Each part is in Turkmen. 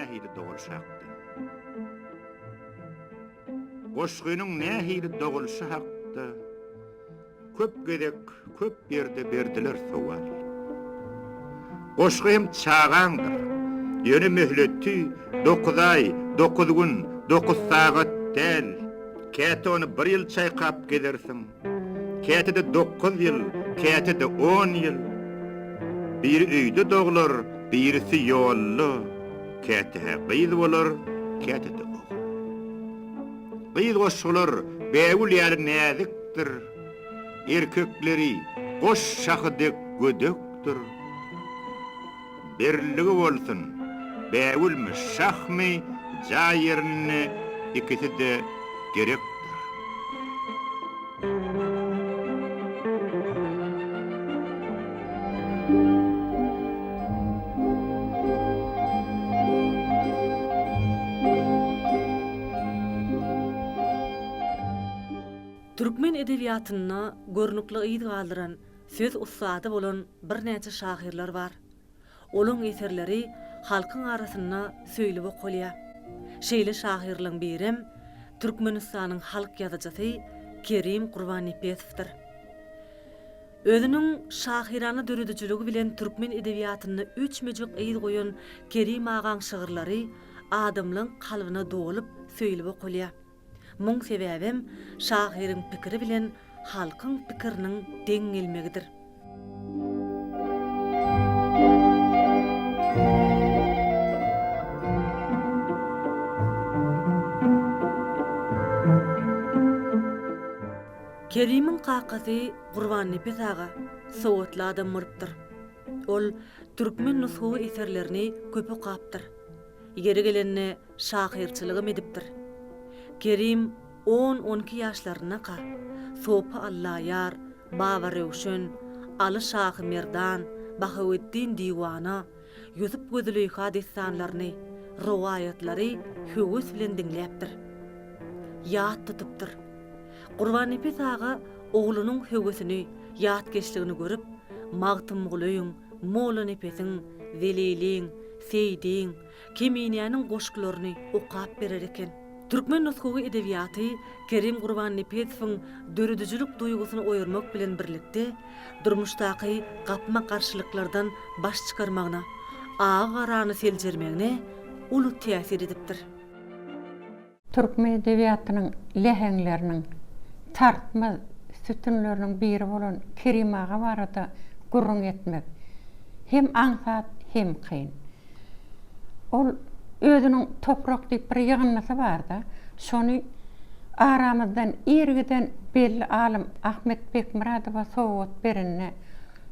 nähili dogulşakdy. Goşgynyň nähili dogulşy hakda köp gerek, köp berde berdiler sowal. Goşgym çağandyr. Ýöne möhleti 9 ay, 9 gün, 9 sagat del. Käte onu 1 ýyl çaýkap gedersiň. Käte de 9 ýyl, käte de 10 ýyl. Biri öýde doglar, birisi ýollu. Käte gyýl bolar, käte de oğul. Gyýl goşgular bägül ýaly näzikdir. Erkekleri goş şahydyk gödöktür. Berligi bolsun, bägülmi şahmy, jaýerini ikisi de gerekdir. Türkmen edebiýatyna görnükli ýyl galdyran söz ustady bolan bir näçe şahyrlar bar. Olaň eserleri halkyň arasynda söýlep okulýar. Şeýle şahyrlaryň birem Türkmenistanyň halk ýazajysy Kerim Gurbannepesowydyr. Özüniň şahyrany dörüdüjüligi bilen türkmen edebiýatyny 3 mejik ýyl goýan Kerim agaň şygyrlary adamlaryň kalbyna dolup söýlep okulýar. Muň sebäbim şahyryň pikiri bilen halkyň pikiriniň deň gelmegidir. Kerim'in kakasy Gurbannepesowa sowatly adam bolupdyr. Ol türkmen nushuwy eserlerini köp okapdyr. Ýeri gelenne şahyrçylygy edipdir. Kerim 10-12 ýaşlaryna ka Sopa Allahyar, Baba Rewşen, Ali Şah Merdan, Bahawetdin Diwana, Yusuf Gözlüýka destanlaryny, rowayatlary höwes bilen dinläpdir. Ýat tutupdyr. Gurbannepesowa oglunyň höwesini, ýat geçdigini görüp, Magtym Gulaýyň, Molla Nepesiň, Zeliliň, Seýdiň, Keminýanyň goşklaryny okap berer eken. Türkmen nushuwy edebiýaty Kerim Gurbannepesowyň dörüdüjülük duýgusyny oýarmak bilen birlikde durmuşdaky gapma garşylyklardan baş çykarmagyna, ağa-garany seljermegine uly täsir edipdir. Türkmen edebiýatynyň leheňleriniň tartma sütünleriniň biri bolan Kerim ağa barada gurrun etmek hem aňsat hem kyn. Ol özüniň toprak diýip bir ýygnasy barda, şonu aramyzdan irgiden belli alim Ahmet Bekmuradowa sowat berenne,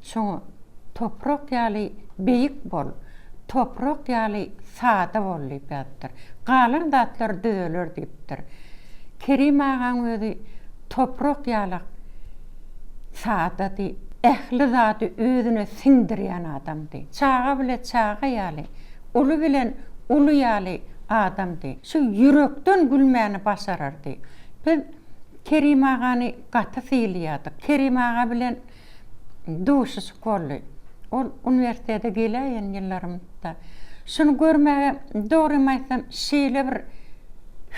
şoňa toprak ýaly beýik bol, toprak ýaly sada bol diýipdir. Galan zatlar düzeler diýipdir. Kerim agaň özü toprak ýaly sada diýip, ähli zady özüne siňdirýän adamdy. Çağa bile çağa ýaly, uly bilen uly ýaly adamdy. Şu ýürekden gülmäni başarardy. Biz Kerim agany gaty syýlaýardyk. Kerim aga bilen duşy boldy. Ol uniwersitetde gelýän ýyllarymda. Şunu görmäge dogrymaýsam şeýle bir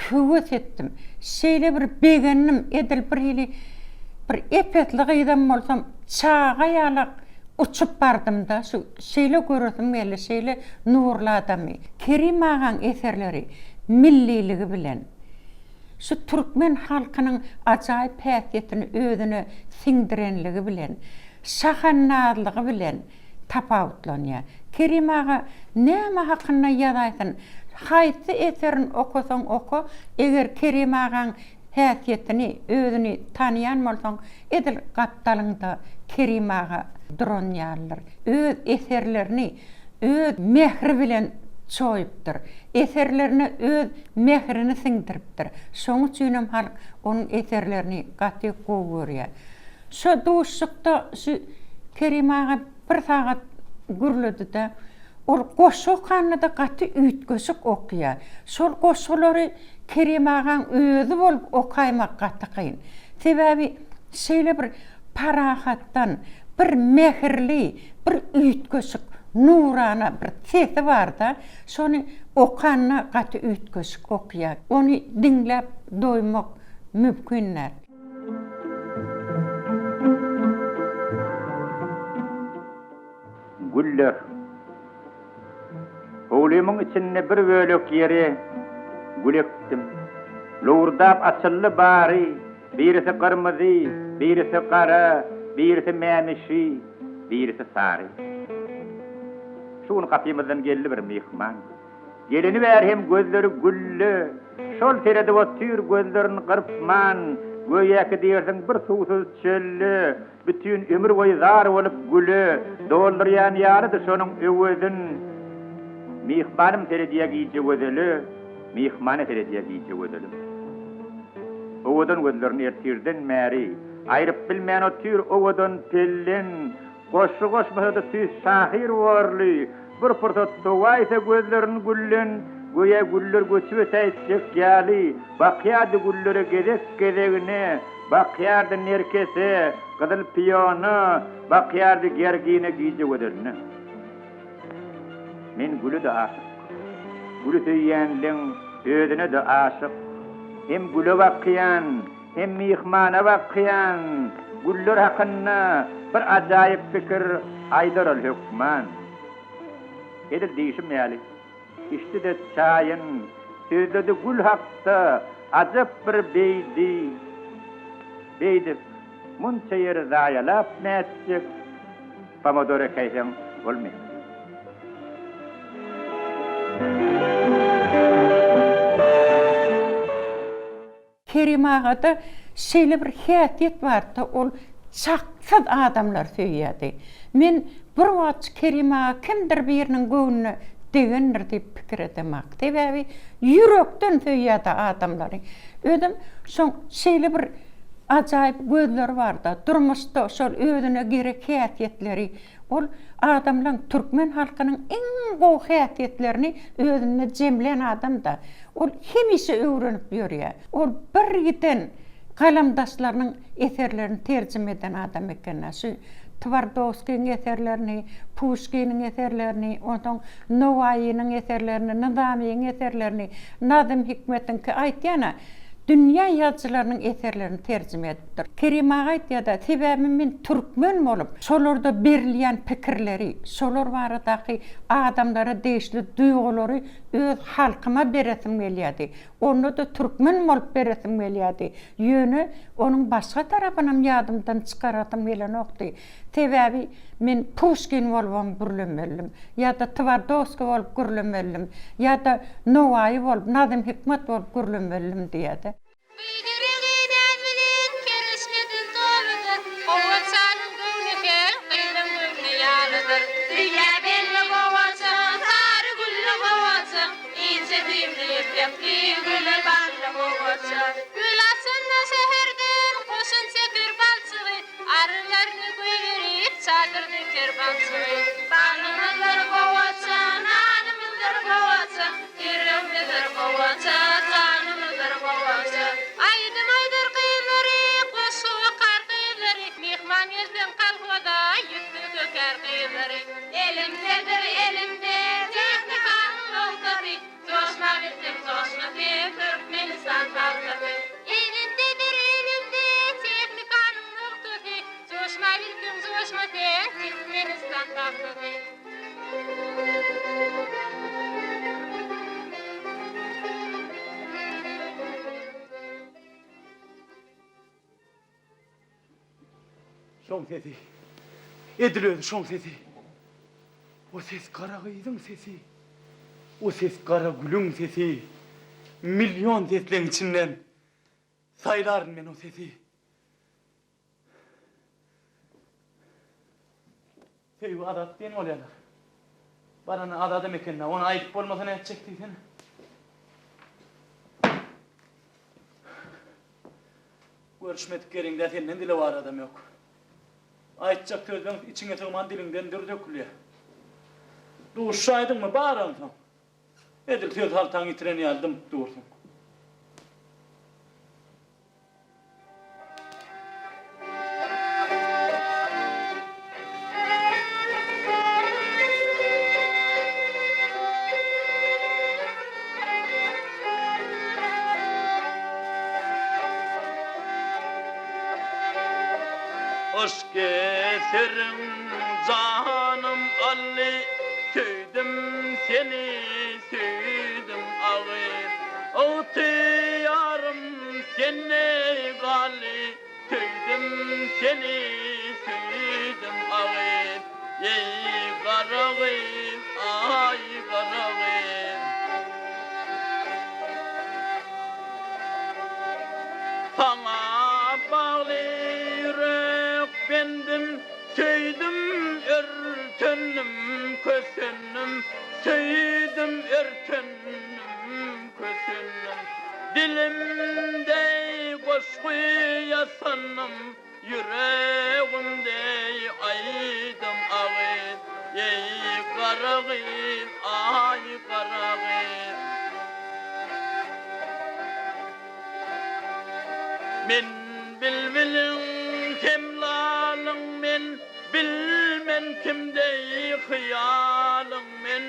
höwes etdim. Şeýle bir begenim edil bir hili bir epetli gyýdam bolsam çağa ýaly uçup bardım da şu şeýle görürdüm geldi, şeýle nurly adamy. Kerim agaň eserleri milliligi bilen şu türkmen halkynyň ajaýyp häsiýetini özüne siňdirenligi bilen, şahannadlygy bilen tapawutlanýar. Kerim aga näme hakyna ýazaýsyn, haýsy eserin okusaň oku, eger Kerim agaň häsiýetini özüni tanıyan bolsaň, edil gatdalyňda Kerim aga duranýarlar. Öz eserlerini öz mehri bilen çoýupdyr. Eserlerine öz mehrini siňdiripdir. Şoň üçin hem halk onun eserlerini gaty gowy görýär. Şu duşlukda şu Kerim aga bir sagat gürledi de ol goşuk kanada gaty üýtgeşik okýar. Şol goşulary Kerim agaň özü bolup okaýmak gaty kyn. Sebäbi şeýle bir parahatdan, bir mehirli, bir üýtgeşik nurana bir sesi var da, şonu okanna gatı ütköşük okuyak. Onu dinlep doymak mümkünler. Güller. Oğlumun içinde bir bölük yeri gülektim. Loğurdap açıllı bari, birisi kırmızı, birisi kara, birisi memişi, birisi sarı. Şunu kapımızdan geldi bir mihman. Gelini ver hem gözleri güllü, şol terede otur gözlerini kırpman, göğe diyorsun bir susuz çöllü, bütün ömür boyu zar olup gülü, dolduryan yarıdır şonun övüdün. Mihmanım terediye giyce gözeli, mihmanı terediye giyce gözeli. Övüdün gözlerini ertirdin meri, ayrıp bilmeyen o tür övüdün pillin, koşu koşmasa da süz şahir varlı, bir fırsat sovaysa gözlerini güllün, göğe güller göçü öteyecek yali, bakyardı gülleri gedek gedeğine, bakyardı nerkese, kızıl piyonu, bakyardı gergine giyce gözlerini. Men gülü de aşık, gülü tüyyenlin özüne de aşık, hem gülü bakıyan, hem mihmana bakıyan, güller hakkında bir acayip fikir aydarıl hükman. Edir değişim yali, işte de çayın, sözde de gül hakkı, acayip bir beydi, beydi, munça yeri zayalap mescik, Pomodoro kaysan olmayın. Kerim Aga'da şeýle bir häsiýet bardy, ol çaksız adamlar söýýärdi. Men bir wagt Kerim Aga kimdir biriniň göwnüne degendir diýip pikir edemek. Sebäbi ýürekden söýýärdi adamlary. Ödüm şoň şeýle bir ajaýyp gözleri bardy. Durmuşda şol özüne gerek häsiýetleri, ol adamlaryň Türkmen halkynyň iň gowy häsiýetlerini özüne jemlen adam da. Ol hemişe öwrenip ýörýär. Ol bir giden kalamdaşlarynyň eserlerini terjime eden adam eken. Şu Tvardowskiň eserlerini, Pushkiniň eserlerini, ondan Novaýynyň eserlerini, Nizamyň eserlerini, Nazım Hikmet'inki aýtýana dünya ýazgylarynyň eserlerini terjime edipdir. Kerim Aga aýtýarda, sebäbi men türkmen bolup, şolarda berilýän pikirleri, şolar baradaky adamlara deýişli duýgulary öz halkyma beresim gelýärdi. Onu da türkmen bolup beresim gelýärdi. Ýöne onuň başga tarapynam ýadymdan çykaratym gelen okdy. Sebäbi men Pushkin bolup gürlemelim, ýa-da Tvardowski bolup gürlemelim, ýa-da Novaýy bolup, Nazım Hikmet bolup gürlemelim diýärdi. Şoň sesi, edilöýdi şoň sesi. O ses kara gyýdyň sesi, o ses kara gülüň sesi. Milyon sesleň içinden saýlaryn men o sesi. Seýbi adat diýen bolýarlar. Barany adadym ekenler, ona aýdyp bolmasa näme etjekdiň? Görüşmedik gerinde senden dile var adam yok. Aýtjak sözden içiňe sığman dilinden dökülýär. Duşaýdyň mı baran soň? Edil söz haltaň itiren ýaldım dursun. Hoş getirin canım Ali, süydüm seni, süydüm ağır. Oğtiyarım seni gali, süydüm seni, süydüm ağır. Ey karagil, ay karagil. Sana bağlı yürek bendim, süydüm örtünüm kösünüm, süydüm örtünüm kösünüm. Dilimde koşku yasanım, yüreğimde aydım ağır. Ey karagil, ay karagil. Men bilmelim kimlalın men, bilmen kimdey hıyalın men,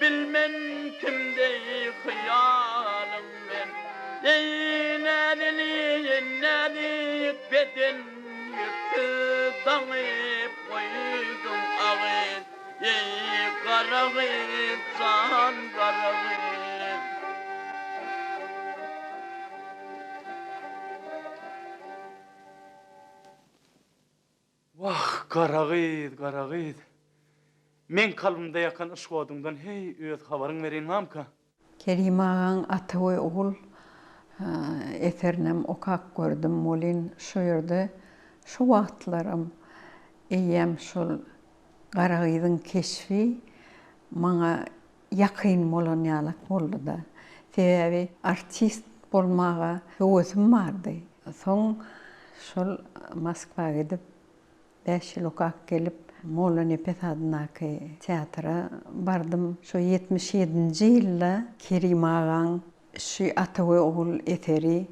bilmen kimdey hıyalın men. Ey nadilik beden yüktü danıp koydum ağır. Ey karagil, can karagil. Vah karagid, karagid. Men kalbimde yakan ışık odundan hey öz habarın verin mamka. Kerim ağaň aty we ogul eternem okak gördüm molin şu ýerde şu wagtlarym eýem şol garagydyň keşfi maňa ýakyn bolan ýalyk boldy da. Sebebi artist bolmaga howesum bardy. Soň şol Moskwaga gidip 5 ýyl okak gelip MUKAM adyndaky teatra bardım. Şu 77-nji ýylda Kerim ağaň şu aty we ogul eteri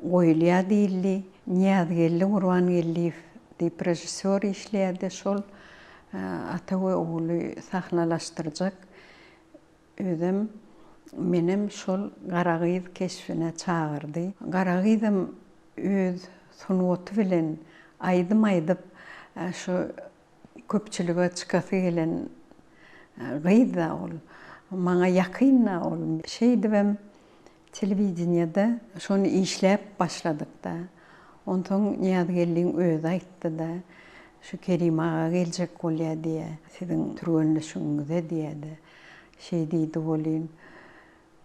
goýulýa diýildi. Niýazgelli Gurbannepesow diýip rejissor işleýärdi. Şol aty we oguly sahnalaşdyrjak ödüm menim şol garagyd keşfine çağırdy. Garagydym öz sunuwaty bilen aýdym şu köpçülüge çykasy gelen gıyda ol. Maňa ýakynna ol. Şeýdibem telewizionyada şonu işläp başladyk da. Ondan Niýazgelliň özü aýtdy da şu Kerim ağa geljek bolýar diýe. Siziň türgenleşiňize diýdi. Şeý diýdi bolýan.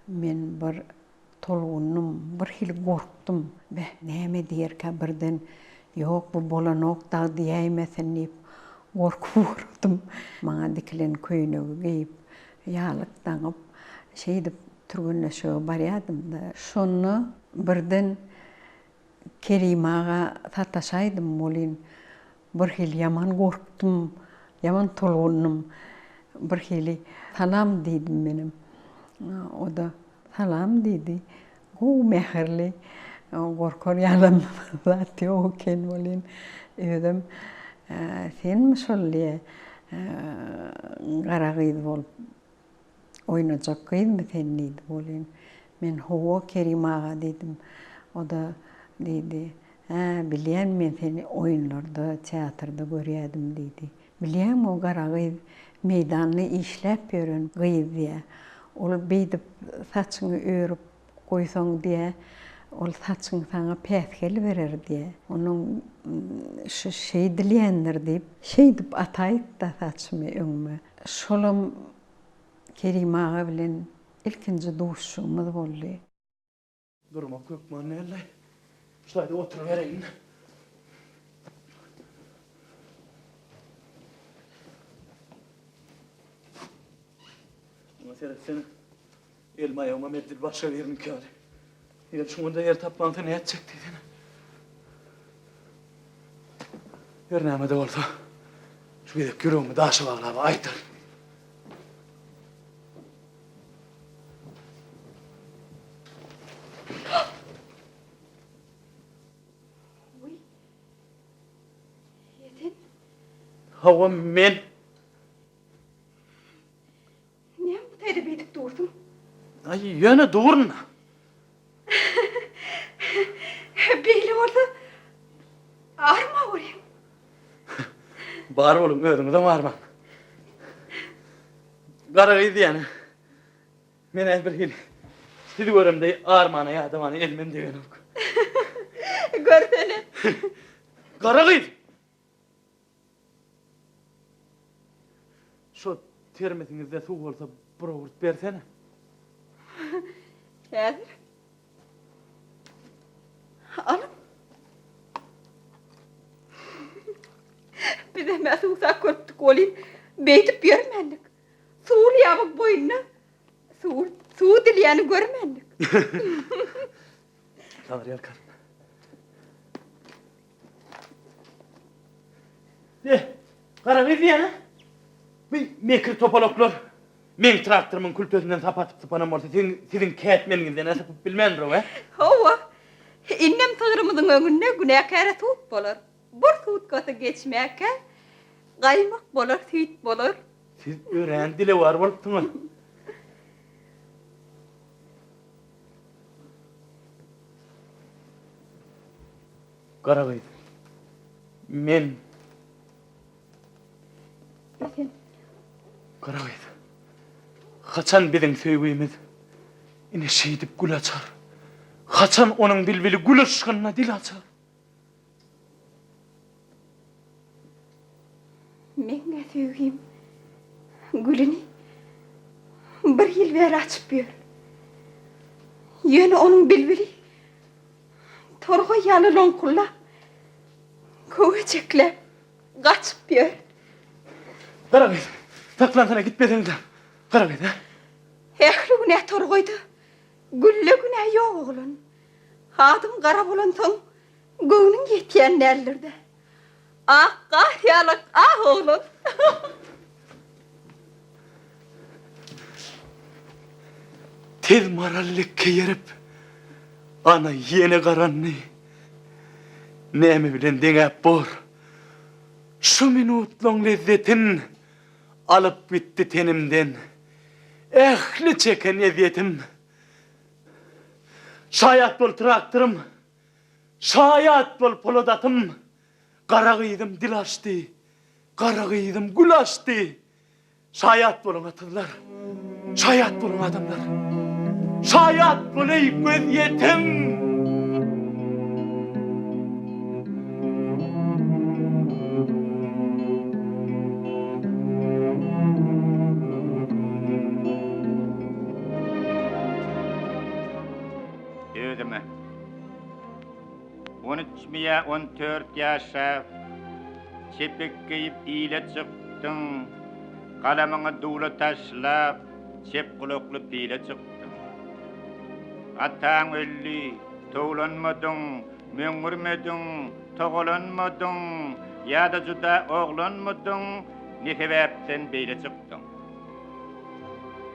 Men bir tolgunnum, bir hil gorkdum. Näme diýerkä birden ýok bu bolanok da diýäýmesin diýip gorkurdum. Maňa dikilen köýnegi giyip, ýalyk daňyp, şeýdip türgenleşige barýardym da. Şonu birden Kerim ağa sataşaýdym bolýan. Bir hil ýaman gorkdum, ýaman tolgunnum. Bir hili salam diýdim menim. O da salam diýdi. Gowy mehirli. Gorkar ýalam zat ýok eken bolýan. Ödüm senmi şol diýe garagyd bolup oýnajak gyzmy sen diýdi bolýan. Men howa Kerim ağa diýdim. O da diýdi, bilýän men seni oýunlarda, teatrda görýärdim diýdi. Bilýän o garagyd meýdanyny işläp ýören gyz diýe. Ol beýdip saçyňy örüp goýsaň diýe, ol saçyň saňa päsgel berer diýe. Onuň şu şeý dilýändir diýip, şeý diýip ataýyp da saçymy öňüme. Şolam Kerim ağa bilen ilkinji duşuşymyz boldy. Durma Türkmen elle. Şurada oturuvereyin. Mesela sen elma yavma meddil başa verin kâri. Eğer şunda yer tapmantı ne edecek dedin? Yer neyme olsa şu gidip görüğümü daşı bağlaba aydır. Hava men. Niye bu terbiyedik durdum? Ay yöne doğurun. Beyli orada ağrıma oraya. Bar bolun özüňizden barman. Garagy diýeni. Men bir hil. Sizi göremde armana ýadamany elmen degenim. Görsene. Garagy. Şu termetiňizde suw bolsa bir urt bersene. Häzir. Alın. Bize mesusa köptük olin. Beytip görmendik. Suğul yabık boyunna. Suğu diliyeni görmendik. Kalır yalkan. Garagy diýeni. Bir mekir topaloklar. Men traktorymyň kültözünden sapatyp sıpanam bolsa siziň kätmeniňizden näse bilmendir we? Hova. Innem tığırımızın öňünde günäkärä suut bolar. Bir suut kötü geçmäke gaýmak bolar, süýt bolar. Siz ören dile var bolupdyňyz. Garagy. Men Sen Garagy. Haçan biziň söýgümiz ine şeýdip gül açar. Haçan onuň bilbili gül ışgyna dil açar. meňe söýgüm gülüni bir ýyl bäri açyp ber. Ýöne onuň bilbili torga ýaly lonkulla köwçeklep gaçyp ber. Garagy. Taklantana gitmediňizden. Garagy da. Ähli güne torgoyda gülle güne ýok oglan. Hadym gara bolan soň göwnüň ýetýän nerlerde. Ah gahyalyk ah oglan. Tez marallikke yerip ana ýene garanny. Näme bilen deňäp bor. Şu minutlaň lezzetin alıp bitti tenimden. Ähli çeken eziyetim. Şayat bol traktorym. Şayat bol polodatym. Garagyýdym dil açdy. Garagyýdym gül açdy. Şayat bolun atyrlar. Şayat bolun adamlar. Şayat bolay göz yetim. Özüme 13 miýa 14 ýaşa çepek giyip ýyle çykdyň. Galamyňy duwla taşlap çep kulakly pile çykdyň. Ataň ölli, toglanmadyň, meňürmediň, togalanmadyň, ýa-da juda oglanmadyň, ne sebäpden beýle çykdyň.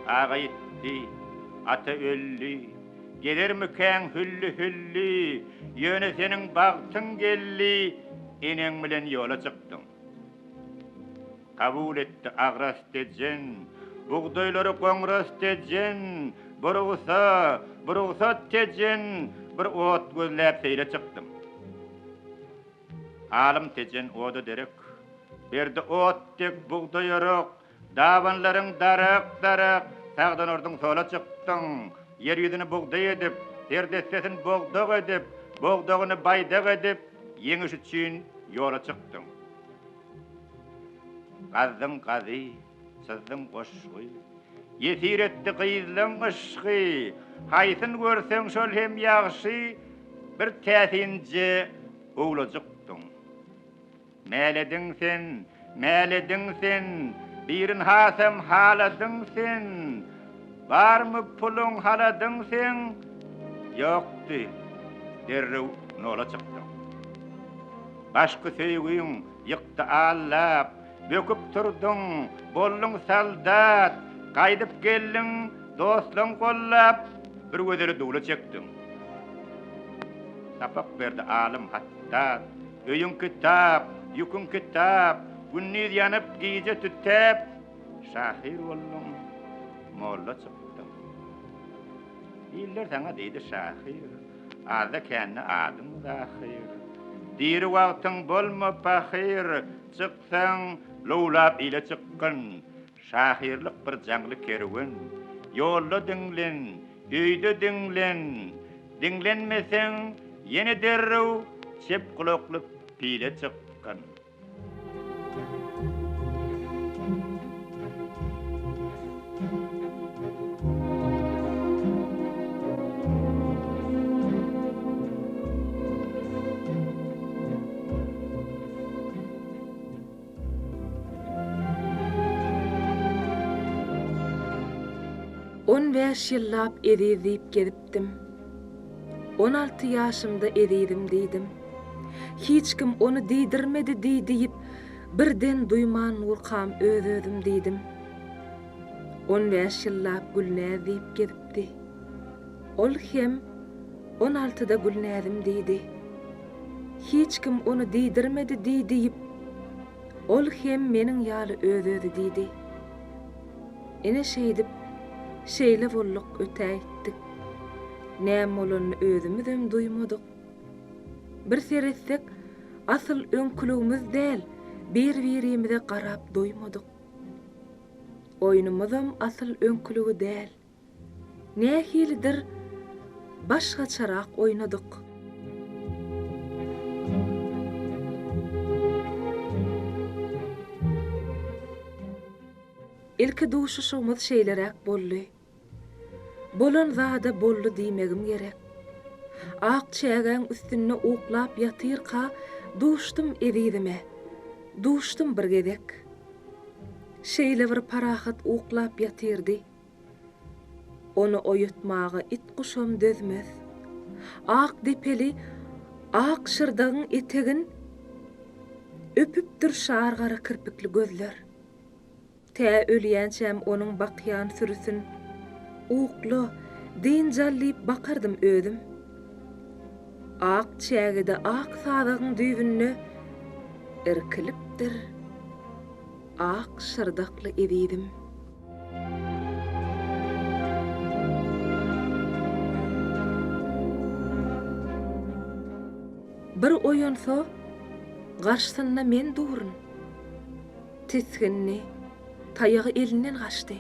Aga ýetdi, ata ölli. Gelir MUKAM hüllü hüllü, ýöne seniň bagtyň gelli, eneň bilen ýola çykdyň. Kabul etdi agras dejen, buğdaýlary goňras dejen, burugsa dejen, bir ot gözläp seýle çykdym. Alym dejen oda derek, berdi ot dek buğdaýarok, dawanlaryň darak, tagdan orduň sola çykdyň. Yer yüzünü buğday edip, derdestesin buğdag edip, buğdağını baydag edip, yeňiş üçin ýola çykdyň. Gazdyň gazy, syzdym goşgy, ýetir etdi gyzlyň ışgy, haýsyn görseň şol hem ýagşy, bir täsinje oglajykdyň. Mälediň sen, birin hasam haladyň sen, barmy puluň haladyň sen? Ýokdy. Derrew nola çykdyň. Başky söýgüň ýykdy allap, böküp turdyň, bolluň saldat, gaýdyp geldiň, dostlaň gollap, bir gözleri duwla çekdiň. Sapak berdi alym hattat, öýüň kitap, ýüküň kitap, günnüz ýanyp giýje tütäp, şahir bolluň, molla çykdyň. Iller sana deydi şahir, arda känni adım zahir. Diri waqtın bolma pahir, çıksan lowlap ile çıkkın. Şahirlik bir jangly kerwen. Yolda dinlen, öýde dinlen. Dinlenmesen yine derrew çep kulakly pile çıkkın. On 5 ýyllap edip gedipdim. 16 ýaşymda edidim diýdim. Hiç kim onu diýdirmedi diýip birden duýman mukam özüm diýdim. 15 ýyllap gülnäz diýip gedipdi. Ol hem 16-da gülnäzim diýdi. Hiç kim onu diýdirmedi diýip ol hem meniň ýaly özüdi diýdi. Ene şeýdip şeýle bolluk ötäýtdik. Näme bolanyny özümizem duýmadyk. Bir seretsek asyl öňkülügimiz däl, bir-birimize garap doýmadyk. Oýnumyzam asyl öňkülügi däl. Nähilidir başga çarak oýnadyk. Ilki duşuşumuz şeýlerek boldy. Bolan zada boldy diýmegim gerek. Ak çägen üstüne uklap ýatyrka duşdum edidime. Duşdum bir gedek. Şeýle bir parahat uklap ýatyrdy. Onu oýutmagy it guşam dözmez. Ak depeli, ak şırdagyň etegin öpüpdir şargara kirpikli gözler. Tä ölýänçem onuň bakýan sürüsün uklu, dinjallyp bakardım özüm. Ak çägide ak sadagyň düýbünni irkilipdir. Ak şırdakly edidim. Bir oýansa garşysyna men durun. Tisginni tayağı elinden kaçtı.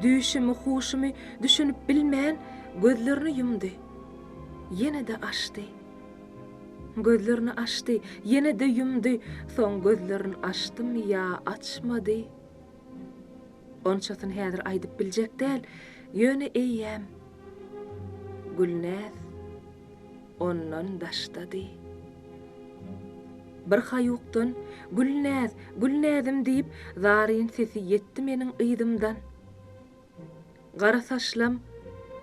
Düşümü, huşumu düşünüp bilmeyen gözlerini yumdu. Yine de açtı. Gözlerini açtı, yine de yumdu. Son gözlerini açtı mı ya açmadı. Onçasın häzir aýdyp biljek däl, ýöne eýýäm. Gülnäz ondan daştady. Bir haýukdan gülnäz, gülnäzim diýip zaryn sesi ýetdi meniň ýdymdan. Gara saçlam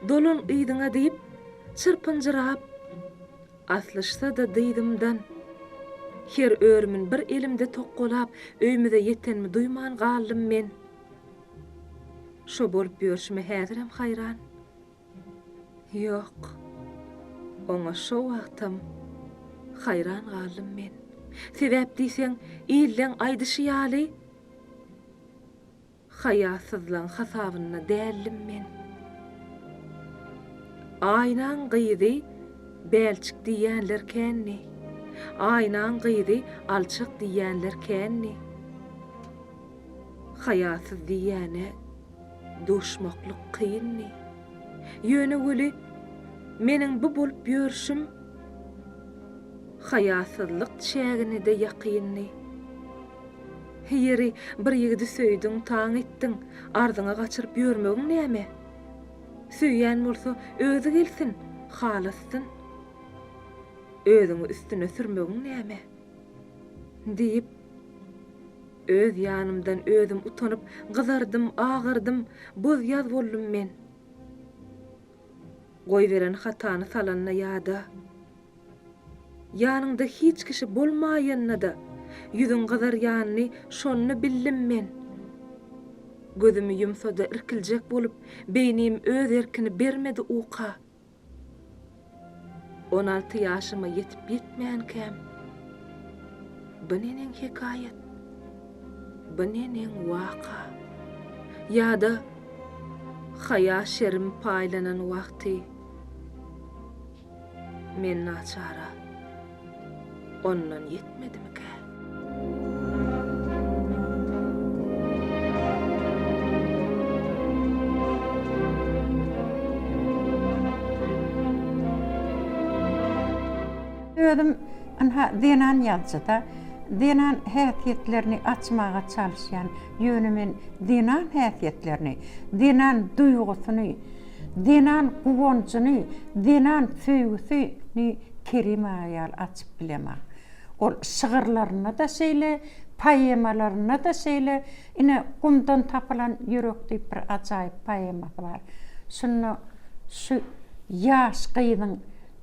dolun ýdyňa diýip çırpınjyrap aslyşsa da diýdymdan. Her örümün bir elimde tokkolap öýümize ýetenmi duýman galdym men. Şo bolup ýörşime häzirem haýran. Ýok. Oňa şo wagtym haýran galdym men. Sebäp diýseň, ýyllaň aýdyşy ýaly haýasyzlaň hasabyna däldim men. Aýnan gyýdy, bälçik diýenler kenni. Aýnan gyýdy, alçyk diýenler kenni. Haýasyz diýene duşmaklyk kynny. Ýöne göli meniň bu bolup ýörşüm haýasyzlyk çägini de ýakynny. Hiyeri bir ýigidi söýdüň, taň etdiň, ardyňa gaçyryp ýörmegiň näme? Söýýän bolsa özü gelsin, halasyn. Özüňi üstüne sürmegiň näme? Diýip öz ýanymdan özüm utanyp gyzardym, agardym, boz ýaz boldum men. Goýberen hatany salanna ýada. Yanında hiç kişi bolmaýanna da ýüzüň gyzarýanyny şonu bildim men. Gözümü yumsada irkiljek bolup beýnim öz erkini bermedi uka. 16 ýaşyma ýetip ýetmeýänkem. Bu nenen hekaýet? Bu nenen waka? Ýa-da haýa şerim paýlanan wagty. Men naçara ondan yetmedimkä? Özüm anha dinan yazıda dinan häsiýetlerini açmaga çalışýan ýönümen dinan häsiýetlerini, dinan duýgusyny, dinan guwonçyny, dinan söýgüsini Kerim aýal açyp bilemek. Ol şygyrlaryna da şeýle, poemalaryna da şeýle, ine gumdan tapylan ýürek diýip bir ajaýyp poema bar. Şunu şu ýaş gyýdyň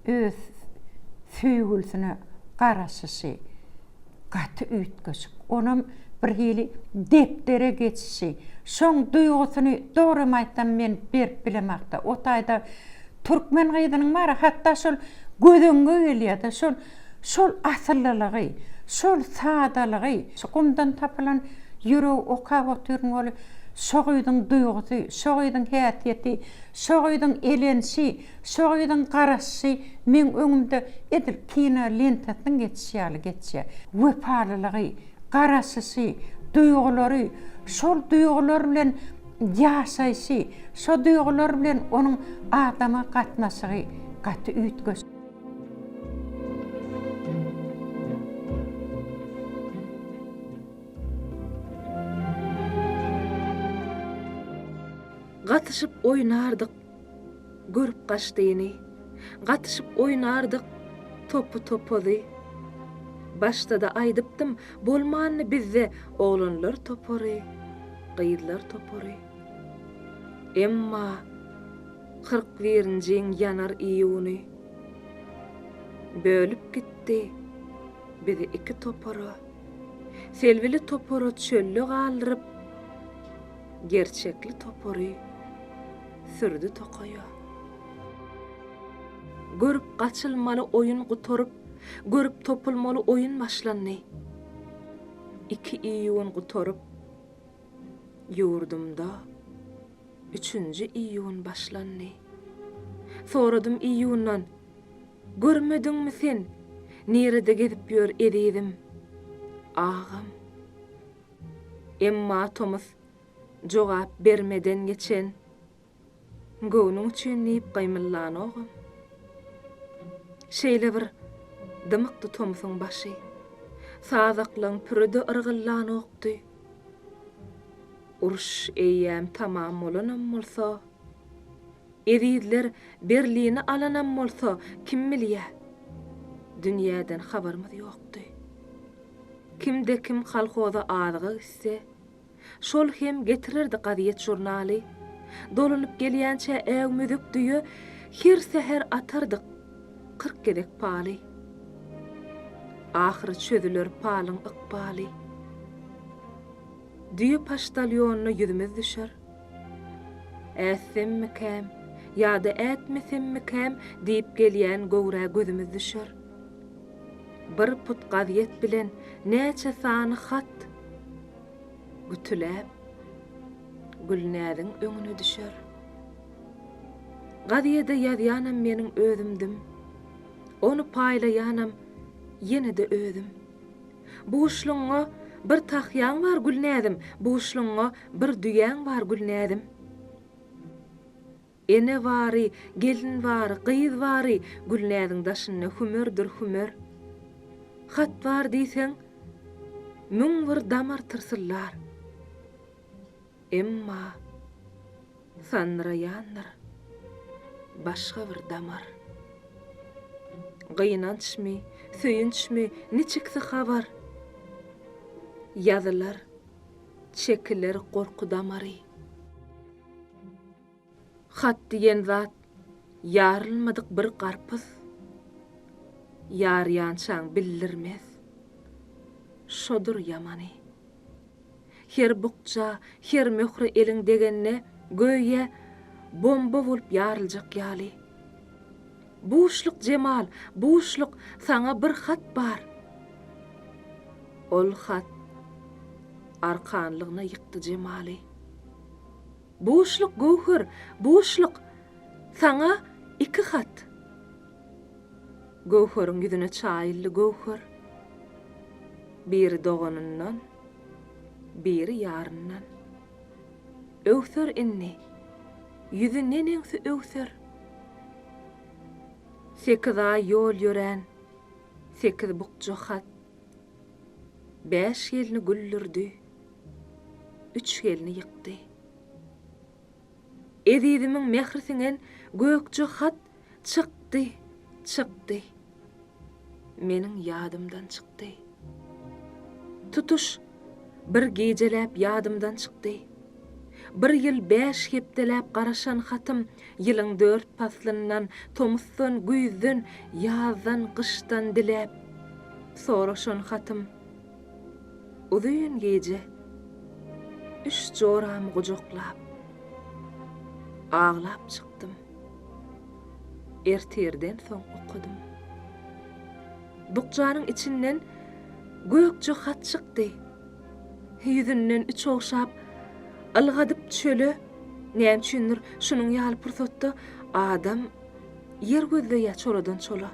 öz söýgülsine garaşyşy, gaty üýtgeşik, onam bir hili depdere geçişi, şoň duýgusyny dogry aýtsam men berip bilemekde. O taýda Türkmen gyýdynyň bary hatda şol gödüňge gelýär, şol asyllylygy, şol sadalygy, gumdan tapylan ýürek okap oturýan ol şo gyýdyň duýgusy, şo gyýdyň häsiýeti, şo gyýdyň elenşi, şo gyýdyň garaşy men öňümde edil kino lentasyň geçýär. Wepalylygy, garaşysy, duýgulary, şol duýgular bilen ýaşaýşy, şo duýgular bilen onuň adama gatnaşygy gaty üýtgeş. Gatyşyp oýnardyk görüp gaçdyny, gatyşyp oýnardyk topu-topoly. Başda da aýdypdym, bolmany bizde oglanlar topary, gyýdylar topary. Emma 41-nji ýanar iýuny bölüp gitdi. Bizi iki topara, selvili topara çöllü galyryp, gerçekli topary sürdi tokaýa. Görüp gaçylmaly oýun gutorup, görüp topulmaly oýun başlandy. İki iýun gutorup, ýurdumda üçinji iýun başlandy. Soradym iýundan, görmediňmi sen? Nerede gezip ýör edidim? Ağam. Emma Thomas jogap bermeden geçen göwnüň üçin diýip gaýmyllan ogam. Şeýle bir dymykdy Thomasyň başy. Sazaklaň pürüde ırgyllan okdy. Uruş eýýäm tamam bolanam bolsa, edidler Berlini alanam bolsa, kim bilýär? Dünýäden habarymyz ýokdy. Kimde kim halkoza adyga gitse, şol hem getirirdi gaziýet jurnaly. Dolanyp gelýänçe äw müzik duýu her seher atardyk 40 gedek paly. Ahry çözüler palyň ykbaly. Düýü paştalyonuny ýüzümiz düşer. MUKAM ýa-da MUKAM diýip gelýän gowra gözümiz düşer. Bir put gaziýet bilen näçe sany hat gütüläp Gülnäziň öňüne düşer. Gaziýede ýazýanam meniň özümdim. Onu paýlaýanam ýene-de özüm. Bu uşluňa bir tahyýan bar Gülnäzim, bu uşluňa bir düýäň bar Gülnäzim. Ene bary, gelin bary, gyýyz bary, Gülnäziň daşyna hümürdir hümür. Hat bar diýseň, müň bir damar tyrsyllar. Emma sanraýandyr başga bir damar. Gynançmy, söýünçmi, niçikse habar. Ýazylar, çekiler gorku damary. Hat diýen zat ýarylmadyk bir garpyz. Ýarýançaň bildirmez. Şodur ýamany. Her bukça, her möhre eliň degenne göýe bomba bolup ýaryljak ýaly. Bu uşluk Cemal, bu uşluk saňa bir hat bar. Ol hat arkanlygyna ýykdy Cemaly. Bu uşluk Gowhar, bu uşluk saňa iki hat. Gowharyň ýüzüne çaýyldy Gowhar. biri doğanından, biri yarından. Öwser inni, yüzünden eňsi öwser. 8 ay yol ýören, 8 bukja hat. 5 ýelini güllürdi, 3 ýelini ýykdy. Edidimin mehrisinden gökçe hat çykdy, çykdy. Menin ýadymdan çykdy. Tutuş bir gejelep ýadymdan çykdy. Bir ýyl 5 hepdelep garaşan hatym ýylyň 4 paslyndan, tomusdan, güýzden, ýazdan, kışdan dilep soraşan hatym uzun gece 3 joram gojoklap ağlap çıktım. Erterden soň okudum. Bukjanyň içinden gökçe hat çykdy. Yüzünden üç oşap algadyp çölü. Näme üçindir şunuň ýaly pursatda adam yer gözleýär çoladan çola.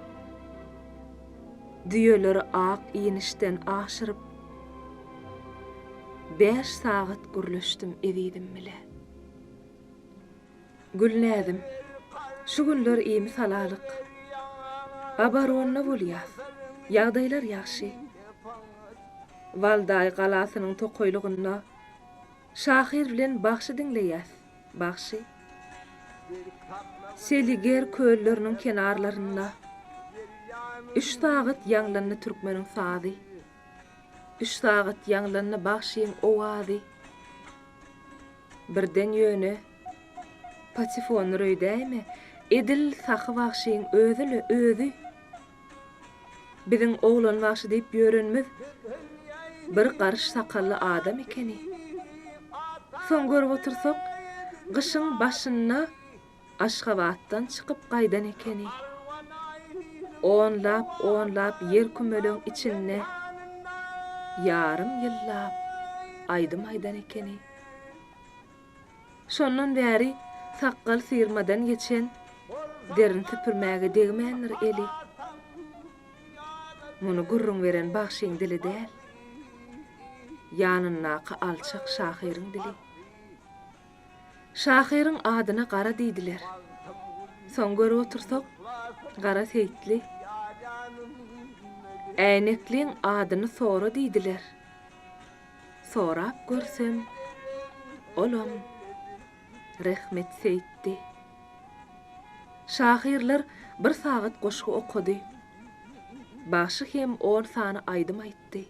Düýeleri ak iýinişden aşyryp 5 saat gürleşdim edidim bile. Gülnädim. Şu günler iými salalyk. Abaronna bolýar. Ýagdaýlar ýaxşy. Valday galasynyň tokoýlugynda şahir bilen bagşy dinleýär. Bagşy. Seliger köýleriniň kenarlarynda 3 saat ýanglanny türkmeniň sazy. 3 saat ýanglanny bagşyň owazy. Birden ýöne patifon röýdämi? Edil saky bagşyň özü. Biziň oglan bagşy diýip ýörenmiz bir garış sakally adam ekeni. Soň görüp otursak, gyşyň başyna Aşgabatdan çykyp gaýdan ekeni. Onlap yer kümeleň içinde yarım ýyllap aýdym aýdan ekeni. Şondan bäri sakal sıyırmadan geçen derin süpürmäge degmendir eli. Muny gurrun veren bagşyň dili däl. Ýanynaky alçak şahyryň dili. Şahyryň adyna gara diýdiler. Soň görüp otursak, gara seyitli. Äynekliň adyny Sora diýdiler. Sorap görsem, olam Rehmet seyitdi. Şahyrlar bir saat goşgu okudy. Başy hem 10 sany aýdym aýtdy.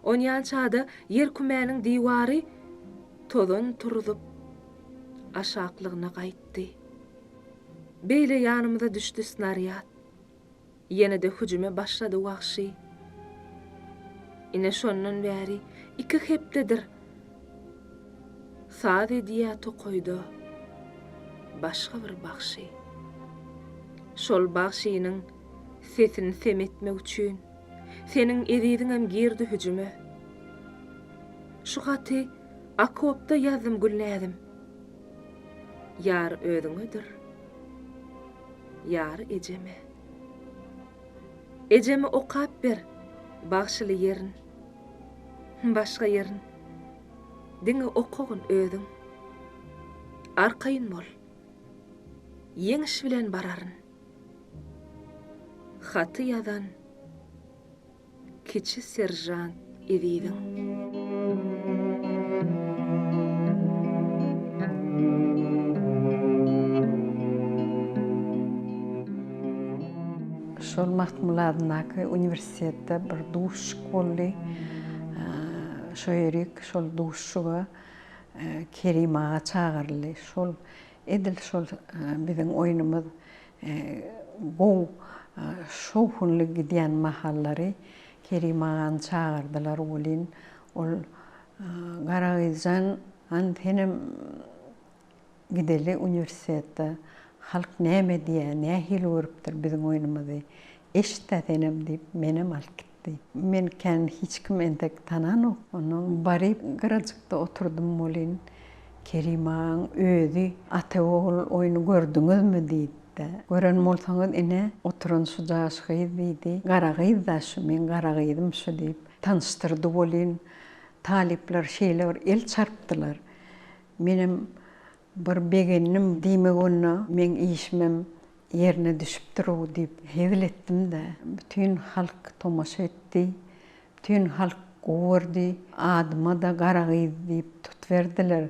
On ýançada yer kümäniň diwary tozun turuzyp aşaklygyna gaýtdy. Beýle ýanymyza düşdi snaryat. Ýene-de hüjüme başlady wagşy. Ine şondan bäri 2 hepdedir. Sade diýä tokoýdy. Başga bir bagşy. Şol bagşynyň sesini semetmek üçin seniň edidiňem girdi hüjüme. Şu haty akopda ýazym gülnädim. Ýar ödüňedir. Ýar ejeme. Ejeme okap ber bagşyly ýerin. Başga ýerin. Diňe okogyn ödüň. Arkaýyn bol. Ýeňiş bilen bararyn. Haty ýazan kiçi serjant edidiň. Şol Mahmuladynaky uniwersitetde bir duş boldy. Şoýerik şol duşçuga Kerim ağa çağırly. Şol edil şol biziň oýnumyz gow şowhunly gidýän mahallary Kerim ağany çağırdylar bolin. Ol garagyzan antenem gideli uniwersitetde halk näme diýär, nähil görüpdir biziň oýnumyzy. Eşitdenem diýip menem alyp gitdi. Men kän hiç kim entek tananok. Onuň baryp garajykda oturdum bolin. Kerim ağaň özi ata oğul oýunu gördüňizmi diýdi. Gören bolsaňyz ine oturan şu jaşgy diýdi. Garagyz da şu, men garagyzym şu diýip tanıştırdı bolin. Talipler şeyler el çarptılar. Menim bir begenim dime gonna men işmem yerine düşüptür o deyip hedilettim de. Bütün halk tomaşa etti. Bütün halk gördü. Adıma da garagıydı deyip tutverdiler.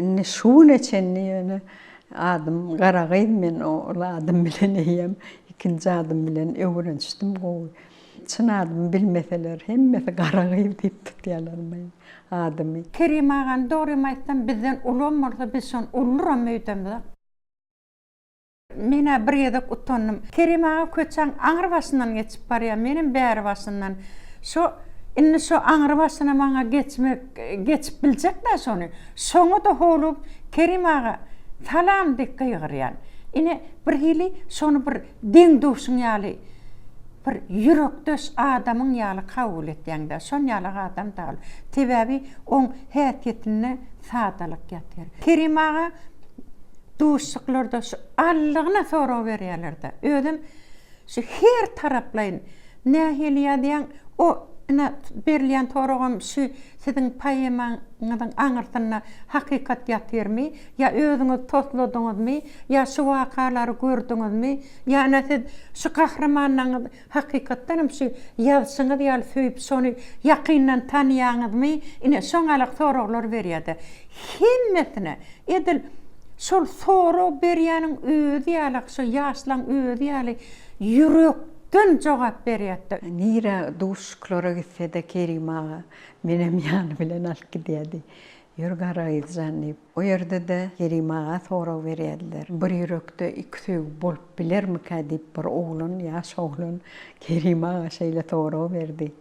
Ne şu neçenli yani. Adım garagıydı men o adım bilen eyem. İkinci adım bilen öğrençtim. Çın adım bilmeseler hemmesi garagıydı deyip tutuyorlar adımı. Kerim ağan doğru aytsam bizden ulan olsa biz son uluram öydemde. Mene bir yedek utanım. Kerim ağa köçen ağır başından geçip barıya, menin bäri başından. Şu ağır başına bana geçip bilecekler sonu. Sonu da olup Kerim ağa salam dik kıygırıyan. Yine bir hili sonu bir den dursun yali. Bir yürekdöş adamın yalı kabul etdiğinde, son yalı adam dağıl. Tebebi on həyatiyetine sadalık yatır. Kerim ağa duşluklarda şu allığına soru veriyorlardı. Ödüm şu her taraflayın ne heliya diyen o berliyan toruğum şu sizin payımanın anırtına hakikat yatır mı? Ya özünüz tosladınız mı? Ya şu vakaları gördünüz mü? Ya siz şu kahramanın hakikattanım şu yazsınız ya söyüp sonu yakından tanıyanız mı? Yine sonalık sorular veriyordu. Himmesine edil sol soru beryanın özü yalak, şu yaşlan özü yalak yürekten cevap veriyordu. Nira duşklara gitse de Kerim ağa menem yanı bilen alıp gidiyordu. Yurgaraydı zannip. O yerde de Kerim ağa soru veriyordular. Bir yürekte iki sög bolup biler mi kadip bir oğlun, yaş oğlun Kerim ağa şeyle soru verdi.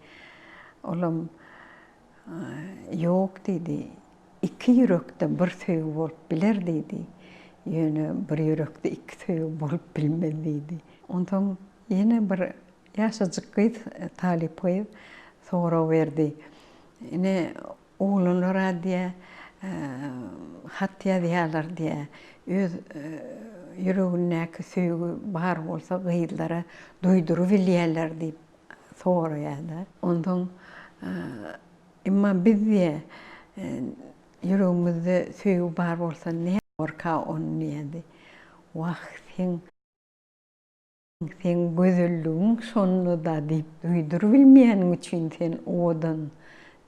Oğlum yok dedi. İki yürekte bir sög bolup biler dedi. Yani bir yürekte iki sög bolup bilmez dedi. Ondan yine bir yaşacık kıydı talip kıydı soru verdi. Yine oğlunlara diye hatta diyorlar diye öz yüreğindeki sögü var olsa kıyılara duyduruvilyerler deyip soruyorlar. Ondan ama biz diye yüreğimizde sögü var olsa ne orka onun neydi? Vaktin sen gözüllüğün sonunu da deyip duyduruvilmeyen için sen oğudun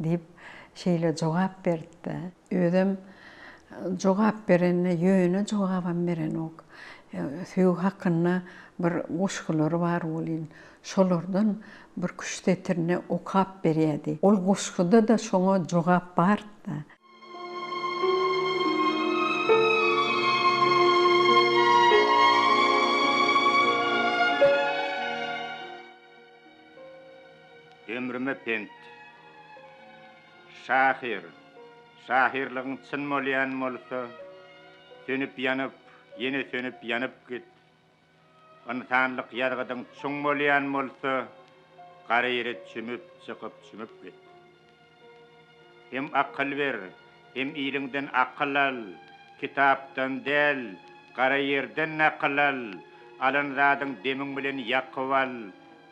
deyip şeyle cevap verdi. Ödüm cevap verene yöne cevabım veren ok. Sögü hakkında bir koşkuları var olin. Şolardan bir küştetirine okap beriyedi. Ol koşkuda da şona cevap vardı. Ömrüme pent. Şahirliğin çın molyan bolsa, sönüp yanıp, yine sönüp yanıp git. İnsanlık yargıdın çoğun molyan bolsa, qara yere çümüp git. Hem akıl ver, hem iyiliğinden akıl al, kitaptan del, qara yerden akıl al, alın zadın demin bilen yakıp al,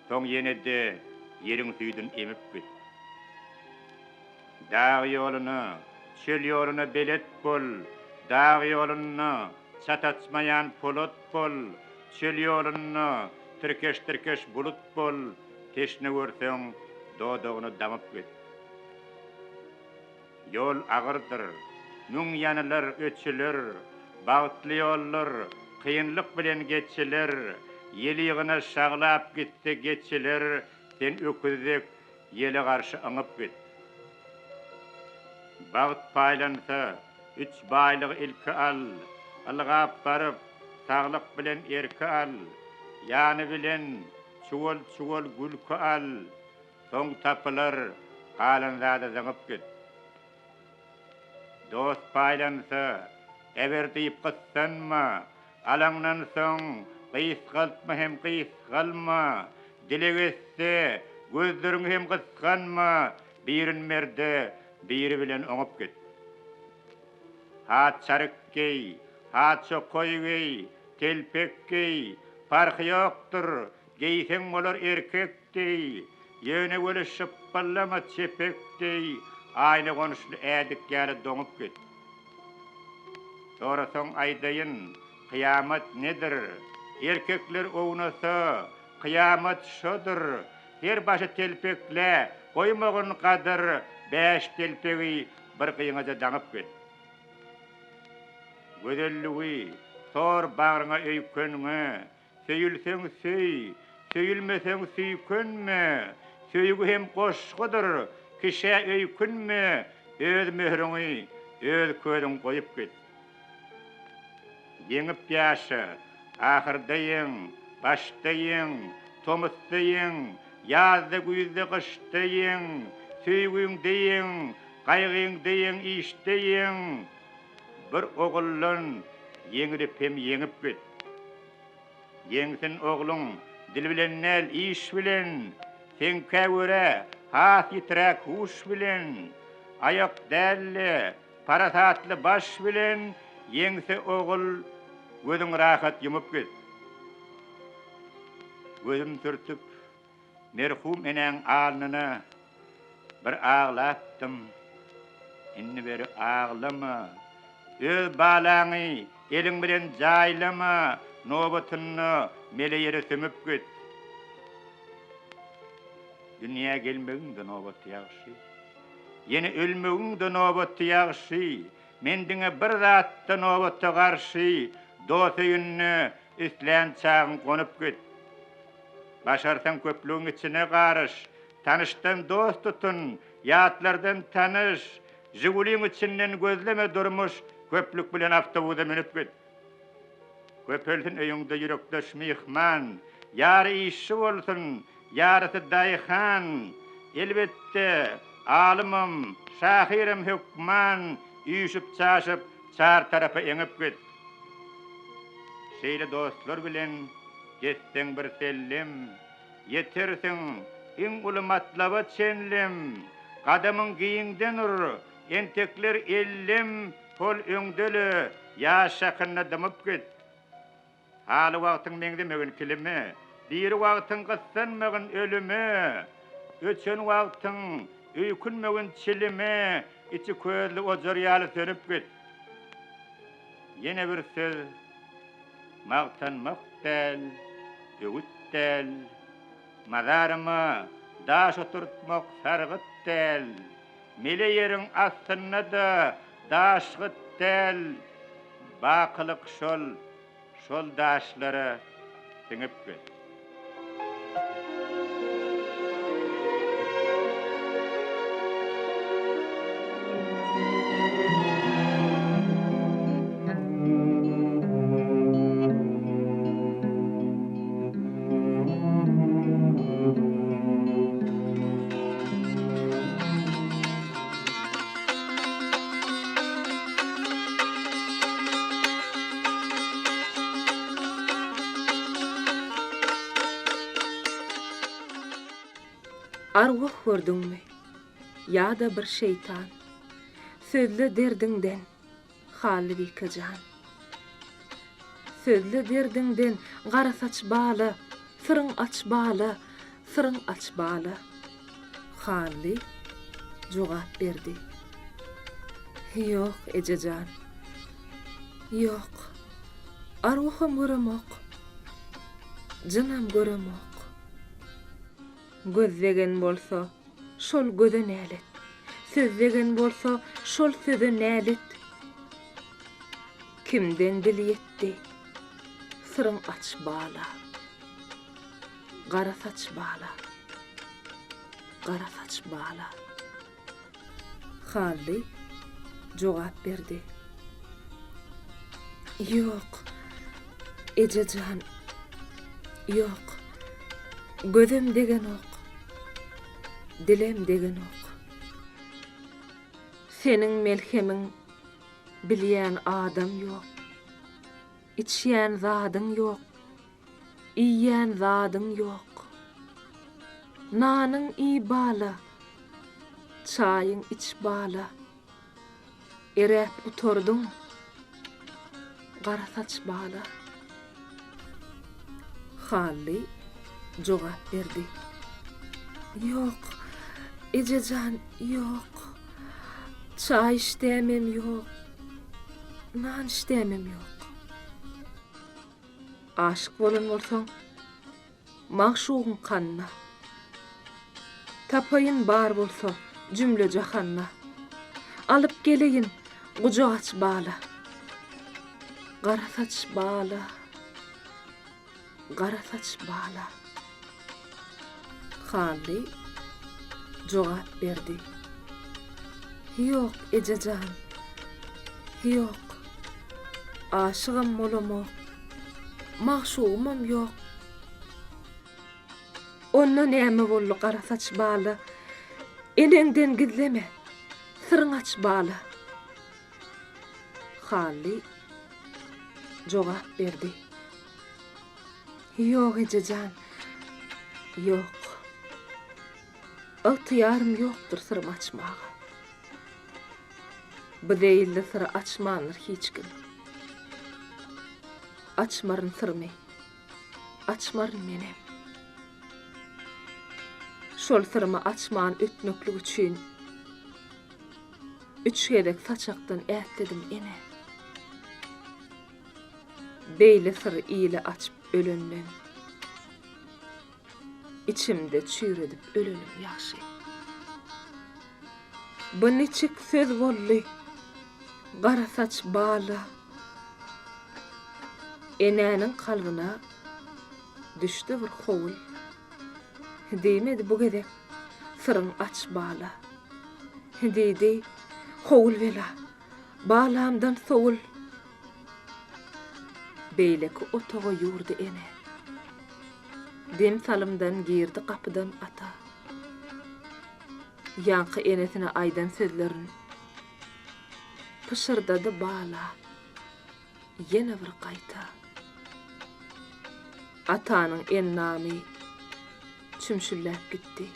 son yine de yerin süydün emip git. Dağ yolunu, çöl yolunu belet bol, dağ yolunu çataçmayan polat bol, çöl yolunu türkeş bulut bol, teşne görsen doğduğunu damıp git. Yol ağırdır, nun yanılar öçülür, bağıtlı yollar, kıyınlık bilen geçilir, yeliğine şağlap gitti geçilir, sen öküzdük yeli karşı anıp git. Bağıt paylansa, üç baylık ilki al, algap barıp, sağlık bilen erki al, yanı bilen çuval gülkü al, son tapılar, kalınzada zanıp git. Dost paylansa, ever deyip kıssanma, alangnan son, kıyıs kaltma hem kıyıs kalma, dilegesse, gözlerin hem kıskanma, birin merde, biri bilen oňup git. Hat çarık gey, hat çokoy gey, telpek gey, farkı yoktur, geysen bolar erkek dey, Yöne böyle şıppallama çepekdey aynı konuşlu ädik ýaly doňup git. Sonra soň aýdaýyn, kıyamet nedir? Erkekler ownasa, kıyamet şodur. Her başa telpekle, koymagyn kadar 5 telpegi bir kıyıňaja daňyp git. Gödelligi, sor bagyňa öýkönme, söýülseň söý, söýülmeseň süýkünme, söýgü hem goşgudyr, kişe öýkünme, öz möhürüňi, öz köýüň goýup git. Yeňip ýaşa, ahyrdaýyň, başdaýyň, tomutdaýyň, ýazda güýzde gışdaýyň, söýgüňdeýiň, gaýgyňdeýiň, işdeýiň. Bir oğullan yeňirip hem yeňip git. Yeňsin oğlun dil bilen näl iş bilen, sen käwere has ýitiräk huş bilen, ayak dälle, parasatly baş bilen yeňse oğul gözüň rahat ýumyp git. Gözüm türtüp merhum enen alnyna bir ağlatdym. Inni beri ağlama. Öz balaňy eliň bilen jaýlama, nobatyny mele ýere sömüp git. Dünýä gelmegiň de nobaty ýagşy. Ýene ölmegiň de nobaty ýagşy. Mendiňe bir zatda nobaty garşy, dosyny üstlän çağın konup git. Başarsan köplüğün içine garış, tanışdan dost tutun, ýatlardan tanış, Jiguliň içinden gözleme durmuş, köplük bilen avtobusa minip git. Köpelsin öýüňde ýürekdeş mihman, ýary işi bolsun, ýarysy daýhan. Elbetde alymym, şahirim hükman, üýşüp çaşyp, çar tarapy eňip git. Şeýle dostlar bilen getdiň bir sellim, ýetersiň iň uly matlaba çenlim, gadamyň giýiňden ur, entekler ellim, pol öňdeli, ýaşakyna dymyp git. Haly wagtyň meňdemegin kilime, bir wagtyň gyssanmagyn ölüme, öçen wagtyň öýkünmegin çilime, içi közli ojar ýaly sönüp git. Ýene bir söz, magtanmak del, öwüt del, mazarıma daş oturtmak sargyt del, mele ýeriň astyna da daşgyt del, bakylyk şol daşlara siňip git. Arwah gördüňmi? Ýa-da bir şeytan. Sözlü derdiňden haly bikajan. Sözlü derdiňden gara saç baly, syryň aç baly, syryň aç baly. Haly jogap berdi. Ýok ejejan. Ýok. Arwahym göremok. Jynam göremok. Gözlegen bolsa, şol göze nälet. Sözlegen bolsa, şol söze nälet. Kimden dil ýetdi? Syryň aç bala. Gara saç bala. Gara saç bala. Haly jogap berdi. Ýok. Ejejan. Ýok. Gözüm degen ok. Dilem degen ok. Seniň melhemiň bilýän adam ýok. İçýän zadyň ýok. Iýýän zadyň ýok. Nanyň iyi bala. Çaýyň iç bala. Eräp utorduň. Gara saç bala. Haly jogap berdi. Yok, Ejecan, yok. Çay istemem yok. Nan istemem yok. Aşık bolan bolsaň, maşugyň kanna. Tapayın bar bolsa cümle jahanna. Alıp geleyin gucak aç bala. Gara saç bala. Gara saç bala. Hali cevap berdi. Yok Ejecan. Yok. Aşığım bolamok. Maşugum yok. Onna näme boldy gara saç bala. Enenden gizleme. Sırın aç bala. Hali cevap berdi. Yok Ejecan. Yok. Ihtiyarım yoktur sırım açmağa. Bu değildi sırı açmanır hiç kim. Açmarın sırmı. Açmarın menem. Şol sırmı açman ütnöklük üçün. Üç gedek saçaktan ätledim ene. Beýle sırrı iyile açıp ölünden. İçimde çüýredip ölünüm ýaşy. Bu niçik söz bolly. Gara saç bala. Enäniň kalbyna düşdi bir howul. Diýmedi bu gedek sırın aç bala. Diýdi howul vela. Balamdan sowul. Beýleki otaga ýurdy ene. Dem salymdan girdi kapıdan ata. Yankı enesine aydan sözlerin. Pışırdadı bala. Yine bir qayta. Atanın en nami çümşüllep gitti.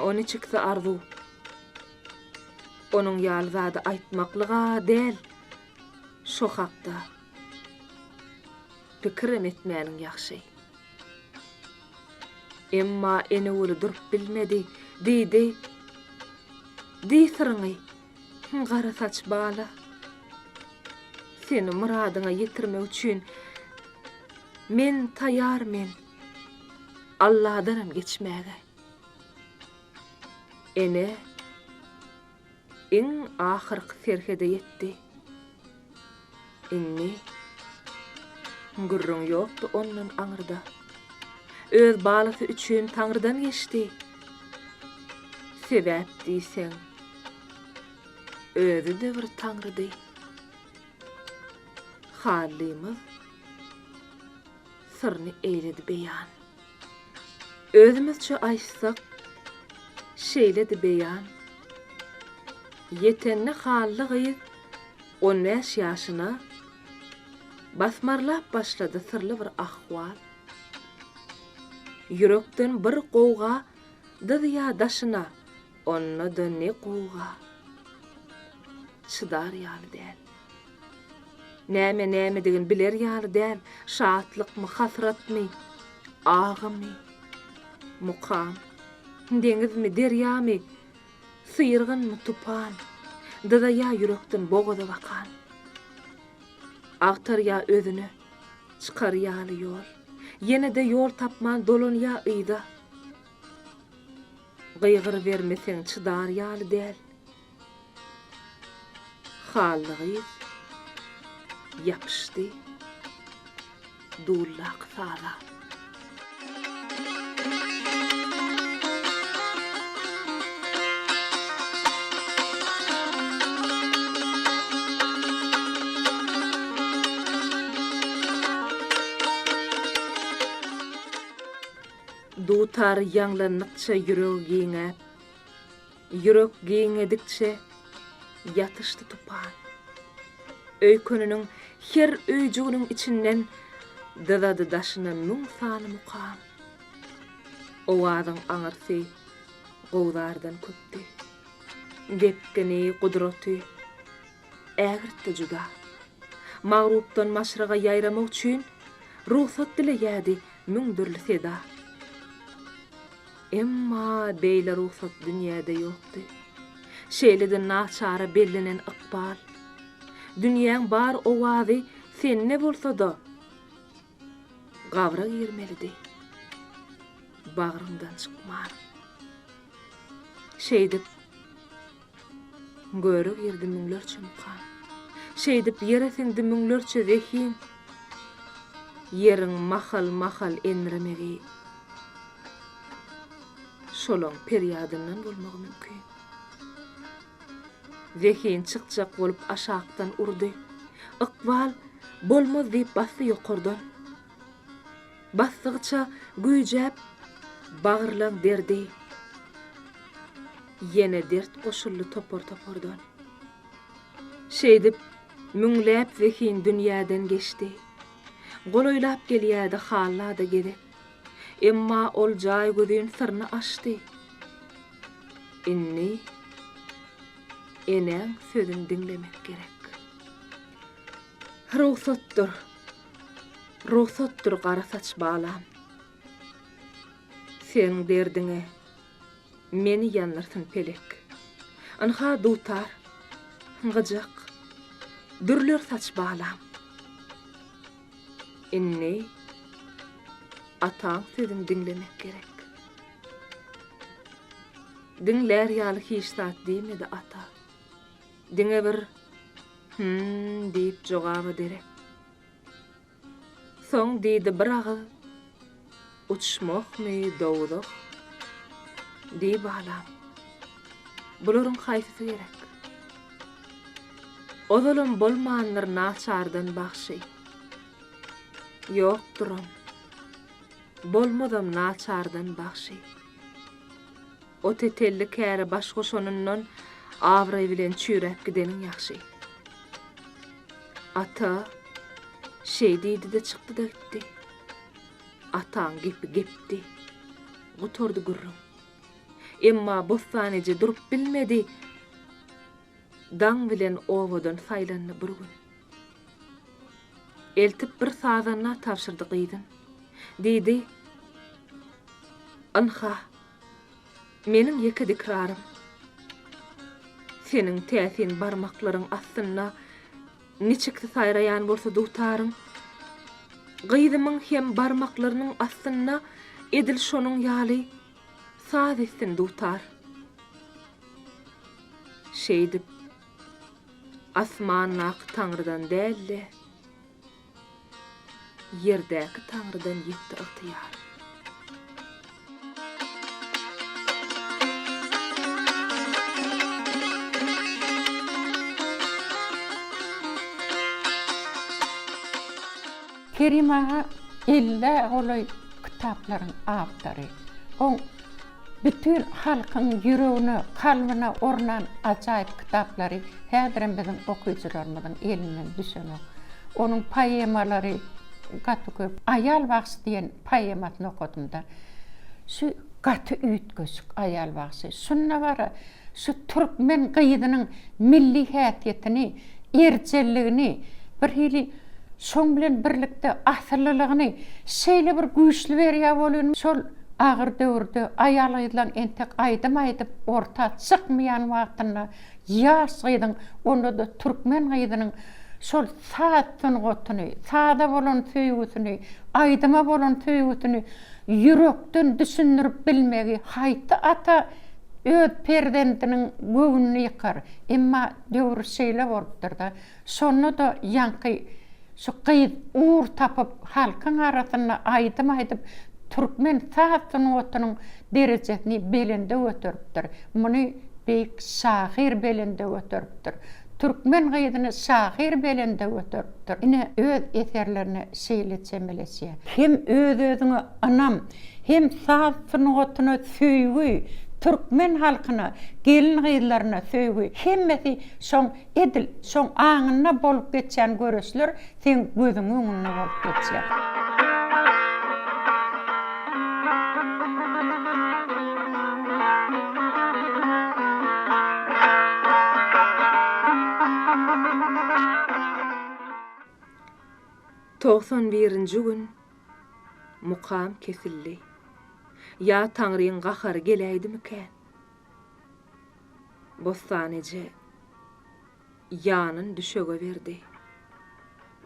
Onu çıktı arzu. Onun yalzada aytmaklığa del. Şokakta. Pikirim etmenin yaxşy. Emma ene öyle durup bilmedi. Diýdi. Diýsiriňi. Gara saç bala. Seni muradyňa ýetirmek üçin men taýarmen. Allah'danam geçmäge. Ene en ahyrky serhede ýetdi. Inni gurrun ýokdy ondan aňyrda. Öz balasy üçün Taňrydan geçdi. Sebäp diýsen, özü de bir Taňrydy. Halymyz sırny eýledi beýan. Özümizçe aýtsak, şeýledi beýan. Ýetenne hallygy 15 ýaşyna basmarlap başlady sırly bir ahwal. Yürekden bir gowga dydya daşyna, onna da ne gowga. Çydar ýaly däl. Näme degen biler ýaly däl. Şatlykmy, hasratmy, ağamy, MUKAM, deňizmi, derýamy, syýrgynmy, tupan, dydya yürekden bogada bakan. Agtar ýa özüni, çykar ýaly ýol. Yine de yol tapman dolunýa ýa Gıygır vermesen çydar ýaly däl. Hallygy yapışdy. Dullak sala. Dutar ýanglanykça ýüregi giňep, ýürek giňedikçe ýatyşdy tupan. Öýküniniň her öýjüginiň içinden dydady daşyna müň sany MUKAM. Owazyň aňyrsy gowdardan köpdi. Gepkeni, gudraty ägirtdi juda. Magrupdan maşryga ýaýramak üçin ruhsat dileýädi müň dürli seda. Emma beýle ruhsat dünýäde ýokdy. Şeýleden naçara bellenen ykbal. Dünýäň bar owazy sen ne bolsa-da gawra girmelidi. Bagrymdan çykmar. Şeýdip görü girdi müňlerçe mukam. Şeýdip ýere siňdi müňlerçe zehin. Yerin mahal enremegi. Şolong periyadından bolmagy mümkin. Zehin çykjak bolup aşakdan urdy. Ykbal bolmaz diýip basdy ýokardan. Basdygyça güýjäp bagyrlaň derdi. Yine dert koşullu topordan. Şeýdip müňläp zehin dünýäden geçdi. Goloýlap gelýärdi hallada gerek. Emma ol jaý gözüň syrny açdy. Inni eneň sözüni dinlemek gerek. Ruhsatdyr gara saç balam. Sen derdiňe meni ýanlarsyn pelek. Anha dutar, gyjak, dürler saç balam. Inni ataň sözüni dinlemek gerek. Dinler ýaly hiç zat diýmedi ata. Diňe bir diýip jogaby derek. Soň diýdi bir agyl uçmakmy dowduk diýip balam. Bularyň haýsy gerek. Ozalam bolmanlar naçardan bagşy. Ýokdurum. Bolmadam naçardan bagşy. O tetelli käre baş goşanyndan awra bilen çürep gideniň ýaxşy. Ata şey diýdi de çykdy da gitdi. Ataň gepdi. Gutordy gurrun. Emma bostaneci durup bilmedi. Daň bilen owadan saýlandy bir gün. Eltip bir sazanna tapşyrdy gyýdym. Diýdi: "Anha, meniň ýeke dikrarym. Seniň täsin barmaklaryň astyna niçikdi saýraýan bolsa dutaryň. Gyýdymyň hem barmaklarynyň astyna edil şonuň ýaly saz etsin dutar." Şeýdip asmannak Taňrydan dälle, yerdäki Taňrydan ýetdi yktyýar. Kerim ağa illa olay kitapların awtory. O bütün halkyň ýüregine, kalbyna ornan ajaýyp kitaplary häzirem biziň okuyjylarymyzyň elinden düşenok. Onuň poemalary gaty köp. Ayal bagsy diýen poematyny okudymda. Şu gaty üýtgeşik ayal bagsy. Şunna bara şu Türkmen gyýdynyň milli häsiýetini, erçelligini bir hili şoň bilen birlikde asyllygyny şeýle bir güýçli berýär bolan şol agyr döwürde ayal gyýdylan entek aýdym orta çykmaýan wagtyna ýaş gyýdyň onda da Türkmen gyýdynyň şol saatyn gotuny, saada bolan söýgüsini, aýdyma bolan söýgüsini ýürekden düşündirip bilmegi haýty ata öz perdentiniň göwnüni ýykar. Emma döwür şeýle bolupdyr da şonu da ýanky şu gyýd uğur tapyp halkyň arasyna aýdym aýdyp Türkmen saatyn gotunyň derejesini belinde götüripdir. Muny beýik şahyr belinde götüripdir. Türkmen gyýdyny şahyr belinde götüripdir. Ine öz eserlerini şeýle çemelesýär. Hem öz-özüňe anam, hem saatyn gotuny söýgü, Türkmen halkyna, gelin gyýdylaryna söýgü, hemmesi şoň edil, şoň aňyna bolup geçen görüşler sen gözüň öňünde bolup geçýär. Toğsan birinci gün MUKAM kesildi. ya Taňryň gahary geleýdimikä? Bostanece yanın düşöge berdi.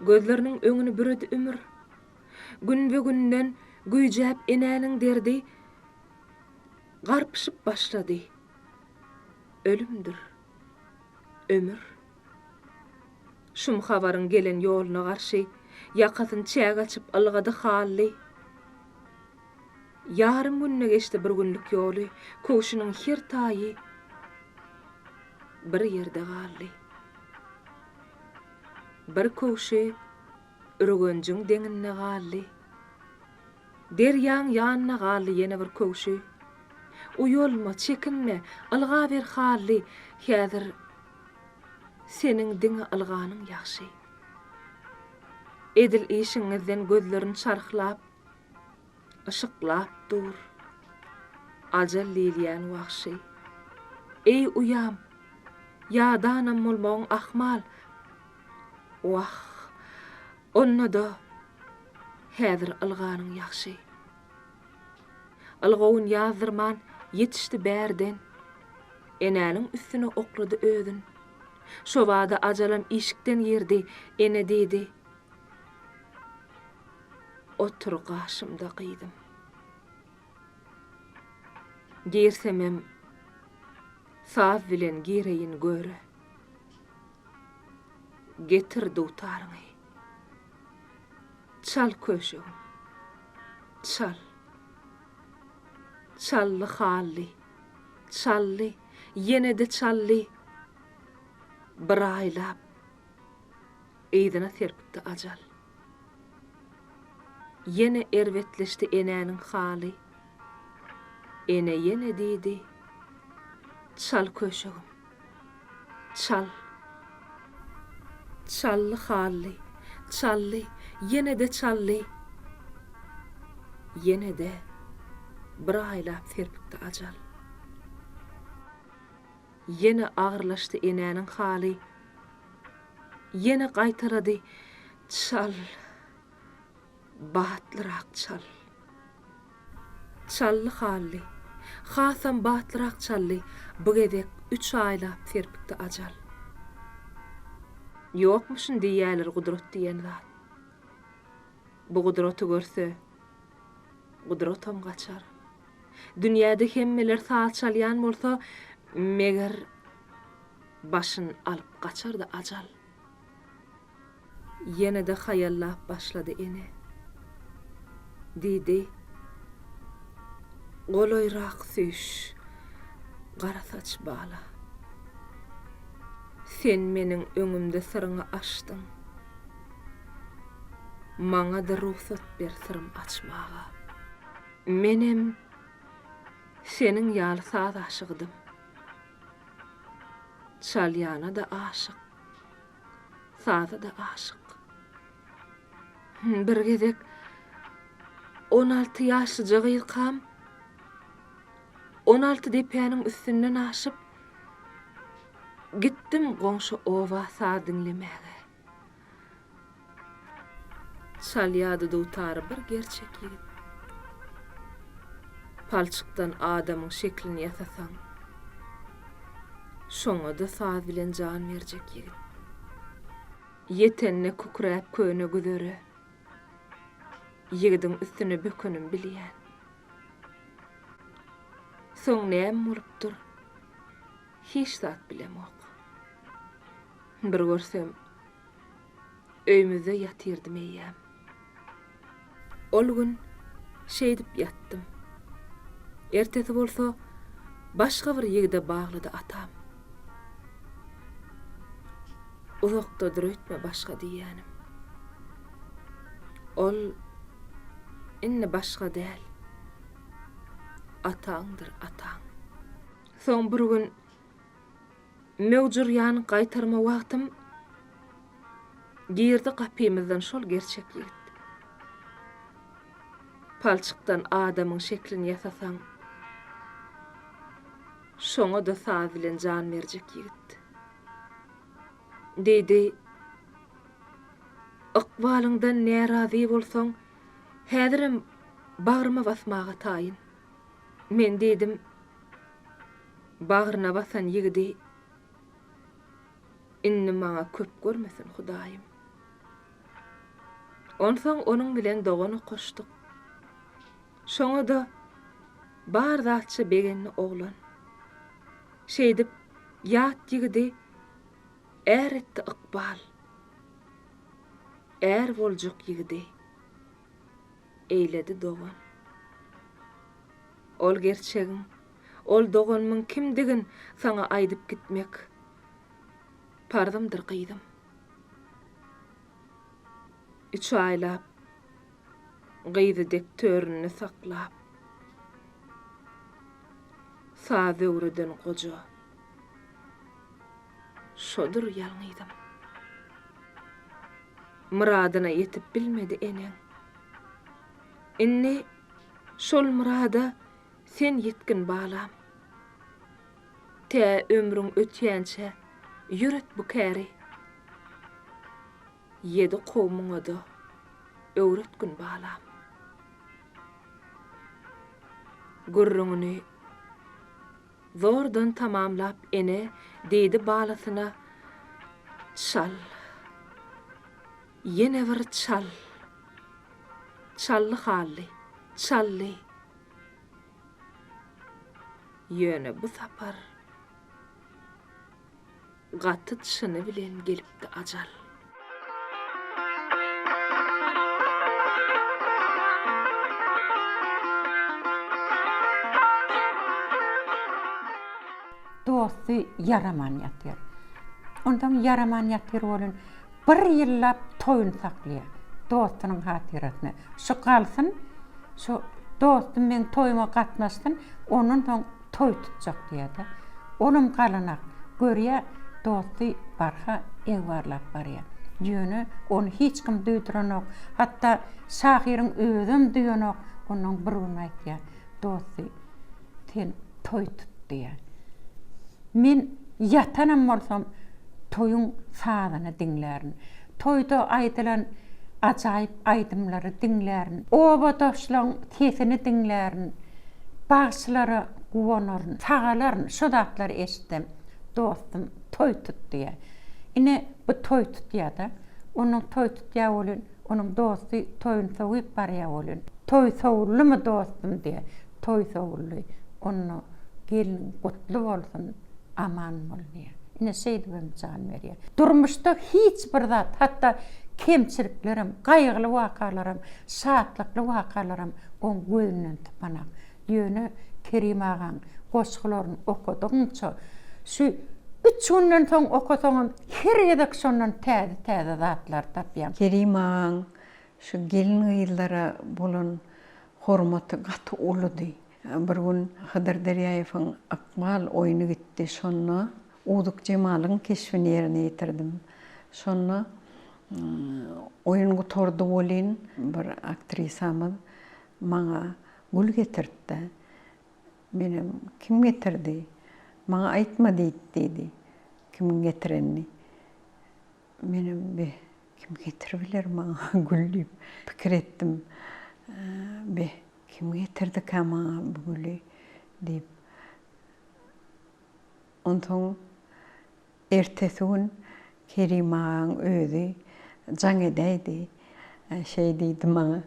Gözlerinin öňüni büredi ömür. Gün we günden güýjäp enäniň derdi garpyşyp başlady. Ölümdür. Ömür. Şum habaryň gelen ýoluna garşy ýakasyny çäg açyp algady hally. Yarım günne geçti bir günlük ýoly, koşunyň her taýy bir ýerde galdy. Bir koşy ürgenjiň deňine galdy. Derýaň ýanyna galdy ýene bir koşy. Uyolma, çekinme, alga ber hally. Häzir seniň diňe alganyň ýaxşy. Edil işiňizden gözlerini çarklap, ışıklap dur. Ajal lilyan wagşy. Ey uyam, ýadanam bolmaň ahmal. Wah, onna da häzir alganyň ýaxşy. Algawyn ýazdyrman ýetişdi bärden. Enäniň üstüne oklady ödün. Şo wada ajalam işikden ýerdi, ene dedi. Otur gaşymda gydym. Girsemem saz bilen gireyin göre. Getir dutaryňy. Çal köşegim. Çal. Çally hally. Çally, ýene de çally. Bir aýlap eýdine serpipdi ajal. Ýene erwetleşdi enäniň haly. Ene ýene dedi. Çal köşegim. Çal. Çally hally. Çally, ýene de çally. Ýene de bir aýlap serpipdi ajal. Ýene agyrlaşdy enäniň haly. Ýene gaýtarady. Çal. Batlyrak çal. Çally haly. Hasam batlyrak çally. Bu gedek 3 aýlap serpipdi ajal. Ýokmuşyn diýýärler gudrat diýen zat. Bu gudraty görse, gudratam gaçar. Dünýäde hemmeler saat çalýan bolsa, meger başyn alyp gaçardy ajal. Ýene de hayallap başlady ene. Dedi. Goloyrak süýş. Gara saç bala. Sen meniň öňümde syryňy açdyň. Maňa da ruhsat ber syrym açmaga. Menem seniň ýaly saz aşygdym. Çalýana da aşyk. Saza da aşyk. Bir gezek 16 ýaşlyja gylkam 16 depäniň üstünden aşyp gittim goňşy owa saz dinlemäge. Çalýady dutary bir gerçek ýigit. Palçykdan adamyň şeklini ýasasaň, şoňa da saz bilen jan berjek ýigit. Ýetenne kukräp köne güdöre. Ýigidin üstüne bökünüm bilýän. Soň näme bolupdyr? Hiç zat bilemok. Bir görsem, öýümizde ýatyrdım eýýäm. Ol gün şeýdip ýattym. Ertesi bolsa, başga bir ýigide baglady atam. Uzakdadyr ötme başga diýänim. Ol inne başga däl. Ataňdyr ataň. Soň bir gün mewjur ýany gaýtarma wagtym girdi gapymyzdan şol gerçek ýigit. Palçykdan adamyň şeklini ýasasaň, şoňa da saz bilen jan berjek ýigit. Dedi, ykbalyňdan närazy bolsaň, häzirim bagryma basmaga taýyn. Men dedim, bağrına basan yigidi inni maňa köp görmesin Hudaýym. Onsoň onuň bilen dogany koşduk. Şoňa da bar zatçy begenli oglan. Şeýdip ýat yigidi är etdi ykbal. Är boljak yigidi eýledi dogan. Ol gerçegiň, ol doganmyň kimdigin saňa aýdyp gitmek. Pardamdyr gyýdym. 3 aýlap gyýdydek törüni saklap. Saz öwreden goja. Şodur ýalňyydym. Muradyna ýetip bilmedi eneň. Inni şol murada sen yetkin balam. Te ömrüň ötýänçe ýüret bu käri. 7 gowmuňa da öwretgün balam. Gurruňyny zordan tamamlap ene dedi balasyna çal. Yine bir çal. Çallı halli, çalli. Yöne bu sapar gatı tşını bilen gelipdi ajal. Dostu yaraman ýatyr. Ondan yaraman ýatyr bolun bir ýyllap toýun saklýar. Dostunyň hatirasyny. Şu galsyn, şu dostum men toýuma gatnaşdym, onun soň toý tutjak diýdi. Onum galanak görýä dostu barha ewarlap barýar. Ýöne onu hiç kim duýduranok, hatda şahiriň özüm duýanok, onuň bir gün aýtýar. Dostu sen toý tut diýär. Men yatanam bolsam toyun saadını dinlerin. Toyda aýdylan ajaýyp aýdymlary dinlerin. Oba doşlaryň tesini dinlerin. Başlara guwanaryn, tagalaryn, şu datlary eşitdim. Dostum toy tut diýär. Ine bu toy tutýada, onuň toy tutýa bolun, onuň dosty toyun sowyp barýa bolun. Toy sowurlymy dostum diýär. Toy sowurly. Onu gelin gutly bolsun. Aman bolýar. Ine şeýdibem can berýär. Durmuşda hiç bir zat, hatda kemçiliklerim, gaýgyly wakalaram, şatlykly wakalaram on gözünden tupanak. Ýöne Kerim agaň goşgularyny okudyňça şu 3 günden soň okusaňam her ýerde şondan täze zatlar tapýan. Kerim agaň şu gelin ýyllara bolan hormaty gaty uludy. Bir gün Hıdır Deryaýewiň Akmal oýuny gitdi. Şonu Uduk Cemal'ın keşfini yerine getirdim. Şonu oyun gutordu bolin bir aktrisamız maňa gül getirdi. Benim kim getirdi? Maňa aýtma diýdi. Kim getirenni? Benim be kim getirbiler maňa gül diýip pikir etdim. Be kim getirdi kama bu gülü diýip. Ondan ertesi gün Kerim agaň özü jaň edýdi. Şey diýdi maňa,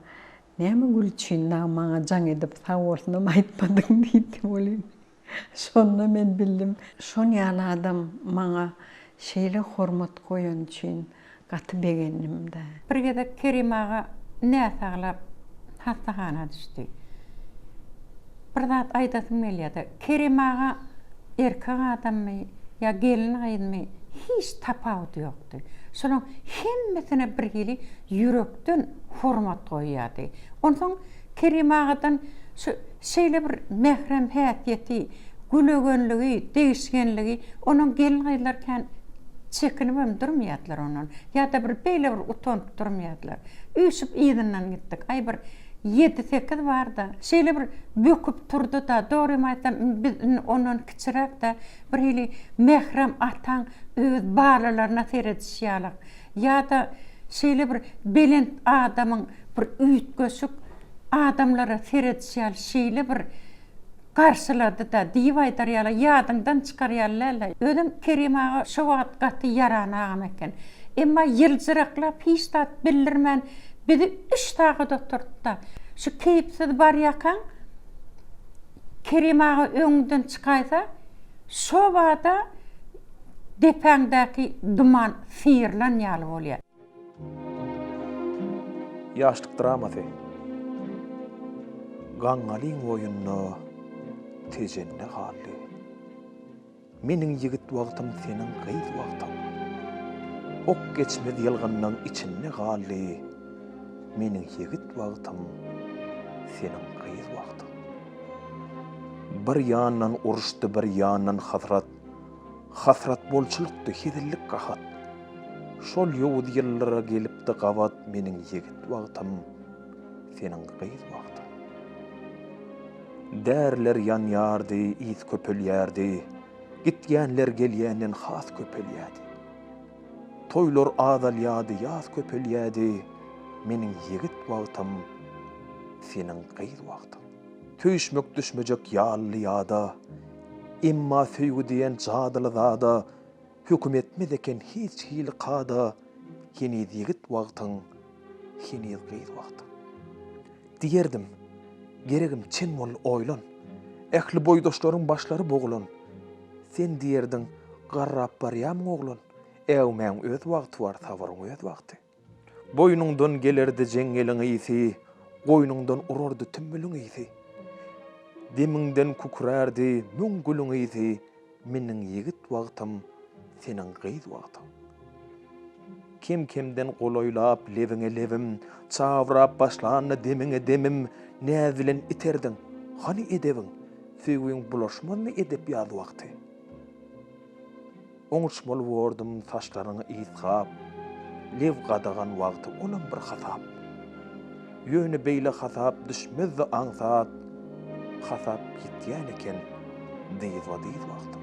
"Näme gül üçin maňa jaň edip sawursyny aýtmadyň" diýdi bolýan. Şonu men bildim. Şon ýaly adam maňa şeýle hormat goýan üçin gaty begenimde. Bir gede Kerim aga ne saglap hastahana düşdü. Bir zat aýdasym gelýärdi. Kerim aga erkek adammy ya gelin aýdmy hiç tapawuty ýokdy. Şonuň hemmesine birgeli ýürekden hormat goýýardy. Ondan Kerim agadan şu şeýle bir mehrem häsiýeti, gülegenligi, degişgenligi onuň gelin aýdlarken çekinibem durmaýarlar onuň. Ýa-da bir beýle bir utanyp durmaýarlar. Üýşüp ýygynyň gitdik. Aý bir 7-8 barda. Şeýle bir böküp turdu da, doğrumy aýtsam, biz onuň kiçirek de bir hili mehrem atan öz balalaryna seredişýärler. Ýa-da şeýle bir belent adamyň bir üýtgeşik adamlara seredişýär şeýle bir karşıladı da diýip aýdarýarlar, ýadyňdan çykarýarlar. Özüm Kerim ağa şu wagt gaty yaranagam eken. Emma ýylgyraklap hiç dat bildirmän bizi 3 daga oturtdy. Şu keýpsiz bar ýakan Kerim ağa öňünden çykaýsa, şu wagda depäňdäki duman fiýirlen ýaly bolýar. Yaşlık dramasy. Gaňalyň oýunna tejenne galy. Meniň ýigit wagtym seniň gyýt wagtyň. Ok geçmez ýalganyň içinde galy. Meniň ýigit wagtym seniň gyýt wagtyň. Bir ýandan uruşdy, bir ýandan hasrat. Hasrat bolçulukdy, hidillik gahat. Şol ýowuz ýyllara gelipdi gawat meniň ýigit wagtym seniň gyýt wagtyň. Därler ýanýardy, ýyz köpelýärdi. Gitýänler gelýänden has köpelýärdi. Toýlar azalýady, ýaz köpelýärdi. Meniň ýigit wagtym seniň gyýt wagtyň. Tüýşmek düşmejek ýally ýada. Emma söýgü diýen jadyly zada. Hükümetmez eken hiç hili qada. Heniz ýigit wagtyň, heniz gyýt wagtyň. Diýerdim, geregim çen bol oýlan. Ähli boýdaşlaryň başlary bogulan. Sen diýerdiň, garrap barýam oglan. Äwmäň öz wagty bar, sabaryň öz wagty. Boýnuňdan gelerdi jeňeliň ýyzy, goýnuňdan urardy tümmeliň ýyzy. Demiňden kukurardy müňgülüň ýyzy, meniň ýigit wagtym seniň gyýt wagtyň. Kim-kimden goloýlap lewiňe lewim, çawrap başlanyny demiňe demim, näzilen iterdiň, hani edebiň, söýgüň bulaşmanyny edip ýaz wagty. Oňuşmaly wordum saçlaryňy ýyzgap, lew gadagan wagty olam bir hasap. Ýöne beýle hasap düşmez aňsat, hasap gitýän eken diýiz wagty.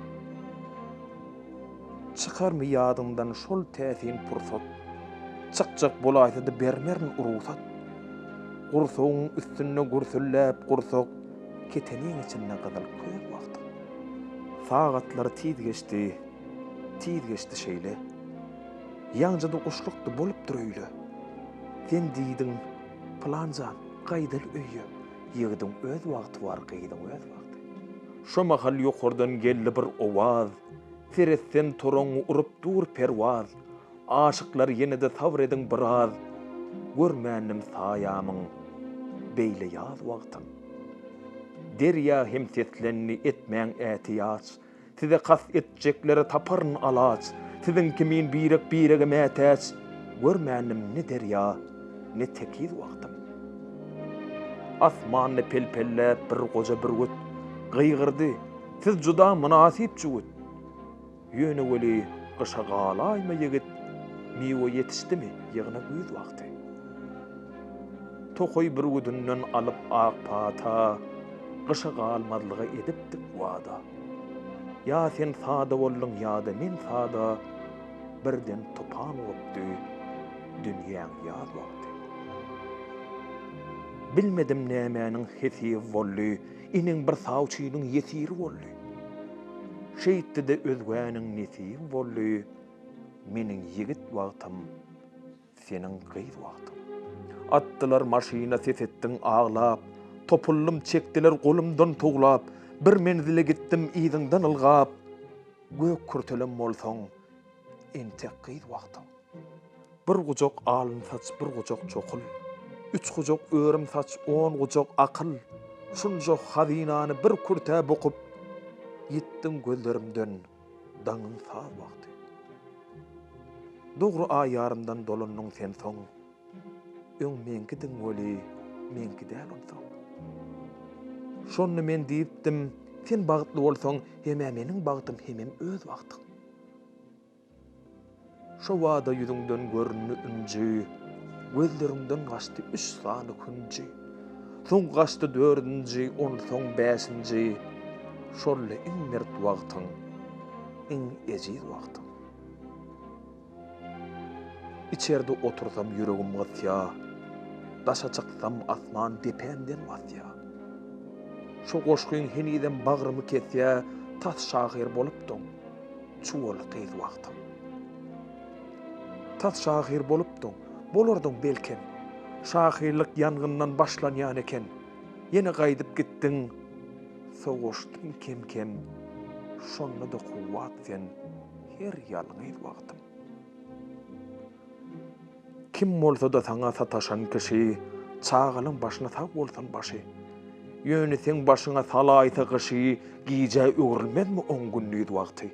Çıkarmy ýadyňdan şol täsin pursat. Çyk-çyk bolaýsa bermerin urusat. Gursoň üstüne gursüllep gursok, keteniň içinde gadal köýüp wagty. Sagatlar tiz geçdi şeýle. Ýaňjada guşlukdy bolup durýly. Sen diýdiň, planjan, gaýdal öýü, ýygdyň öz wagty bar, gaýdyň öz wagty. Şo mahal ýokurdan geldi bir owaz. Feresten toraňy urup dur perwaz. Aşyklar ýene-de sabredin biraz. Görmänim saýamyň beýle ýaz wagtyň. Derýa hem setlenni etmäň ätiýaç. Size kas etjekleri taparyn alaç. Siziň kimin birege mätäç. Görmänim ne derýa, ne tekiz wagtym. Asmany pelpellep bir goja bir göt gyýgyrdy. Siz juda münasip jüwet. Ýöne weli gysha galayma ýigit, miwe ýetişdimi ýygyna güýz wagty. Tokoy bir güdünden alyp ak pata, gysha galmadlygy edipdik wada. Ya sen sada boldun ýa-da men sada, birden topan bopdy, dünýäň ýaz wagty. Bilmedim nämäniň hesi bolly, iniň bir sawçynyň ýesiri bolly. Şeýtdi de özgäniň nesip bolly, meniň ýigit wagtym seniň gyýt wagtyň. Atdylar maşina sesetdiň ağlap, topullum çekdiler golumdan toglap, bir menzile gitdim ýyzyňdan ylgap, gök kurtelem bolsaň, entek gyýt wagtyň. Bir gujak alyn saç, bir gujak çokul, 3 gujak örim saç, 10 gujak akyl, şunjak hazinany bir kurtä bokup, yitdim gözlerimden daňyň saz wagty. Dogry aýarymdan dolanyň sen soň, öň menkidiň weli, menki däl olsaň. Şonu men diýipdim, sen bagtly bolsaň, heme meniň bagtym hemem öz wagtyň. Şo wada ýüzüňden görünni ünji, gözlerimden gaçdy 3 sany kunji. Soň gaçdy 4-nji, on soň 5-nji. Şolle iň mert wagtyň, iň ejiz wagtyň. İçerde otursam yüregim gatýa, daşa çyksam asman dependen watýa. Şu goşgyň heniden bagyrymy kesýä, tas şahyr bolupdyň. Çuwal qyz wagtym. Tas şahyr bolupdyň. Bolardyň belkem. Şahyrlyk ýangyndan başlanýan eken. Ýene gaýdyp gitdiň. Soňuşdym kem-kem. Şonda da kuwat sen her ýalňyz wagtym. Kim bolsa da saňa sataşan kişi, çağalyň başyna sag bolsan başy. Ýöne sen başyňa salaýsa kişi, giýje öwrülmezmi 10 günlük wagty.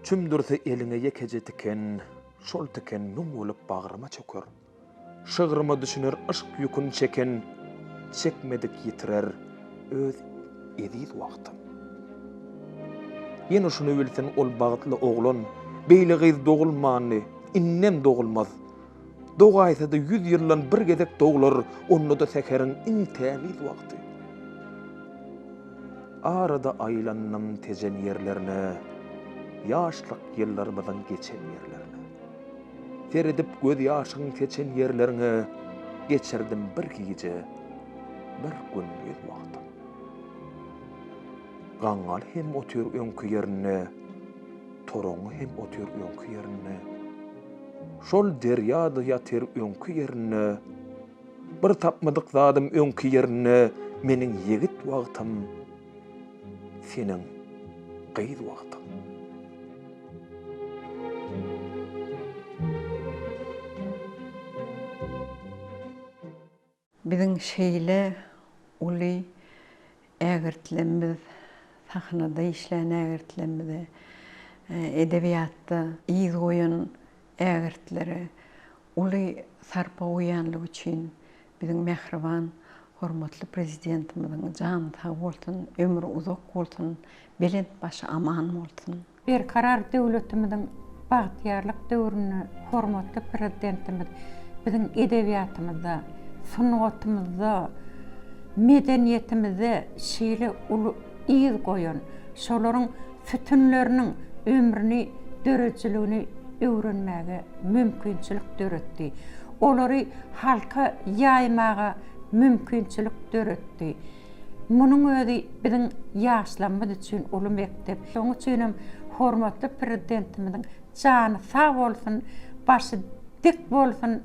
Çümdürse eline ýekece tiken, şol tiken num bolup bagryma çöker. Şygryma düşünür aşk ýükün çeken, çekmedik ýitirer öz ediz wagtym. Ýene şunu bilsen ol bagtly oglan, beýle gyz dogulmany, innem dogulmaz. Dogaýsa da 100 ýyldan bir gezek doglar, onda da sekeriň iň tämiz wagty. Arada aýlannam tejen ýerlerine, ýaşlyk ýyllarymyzyň geçen ýerlerine. Seredip göz ýaşyň keçen ýerlerine geçirdim bir gece, bir günlük wagty. Gaňal hem otür öňkü ýerine, toroňy hem otür öňkü ýerine. Şol derýada ýatyr öňkü ýerine, bir tapmadyk zadym öňkü ýerine, meniň ýigit wagtym, seniň gyz wagtym. Biziň şeýle uly ägirtlenimiz, sahnada işlän ägirtlenimiz, edebiýatda iýiz goýan ägirtleri uly sarpa goýanlygy üçin biziň mehriban, hormatly prezidentimiziň jany sag bolsun, ömrü uzak bolsun, belent başy aman bolsun. Berkarar döwletimiziň bagtyarlyk döwrüne hormatly prezidentimiz biziň edebiýatymyzda, sungatymyzda, medeniýetimizde şeýle uly iýiz goýan, şolaryň bütünleriniň ömrüni, dörejiligini öwrenmäge mümkinçilik döretdi. Olary halka ýaýmaga mümkinçilik döretdi. Munyň özi biziň ýaşlanmaz üçin uly mektep. Şoň üçin hormatly prezidentimiziň jany sag bolsun, başy dik bolsun.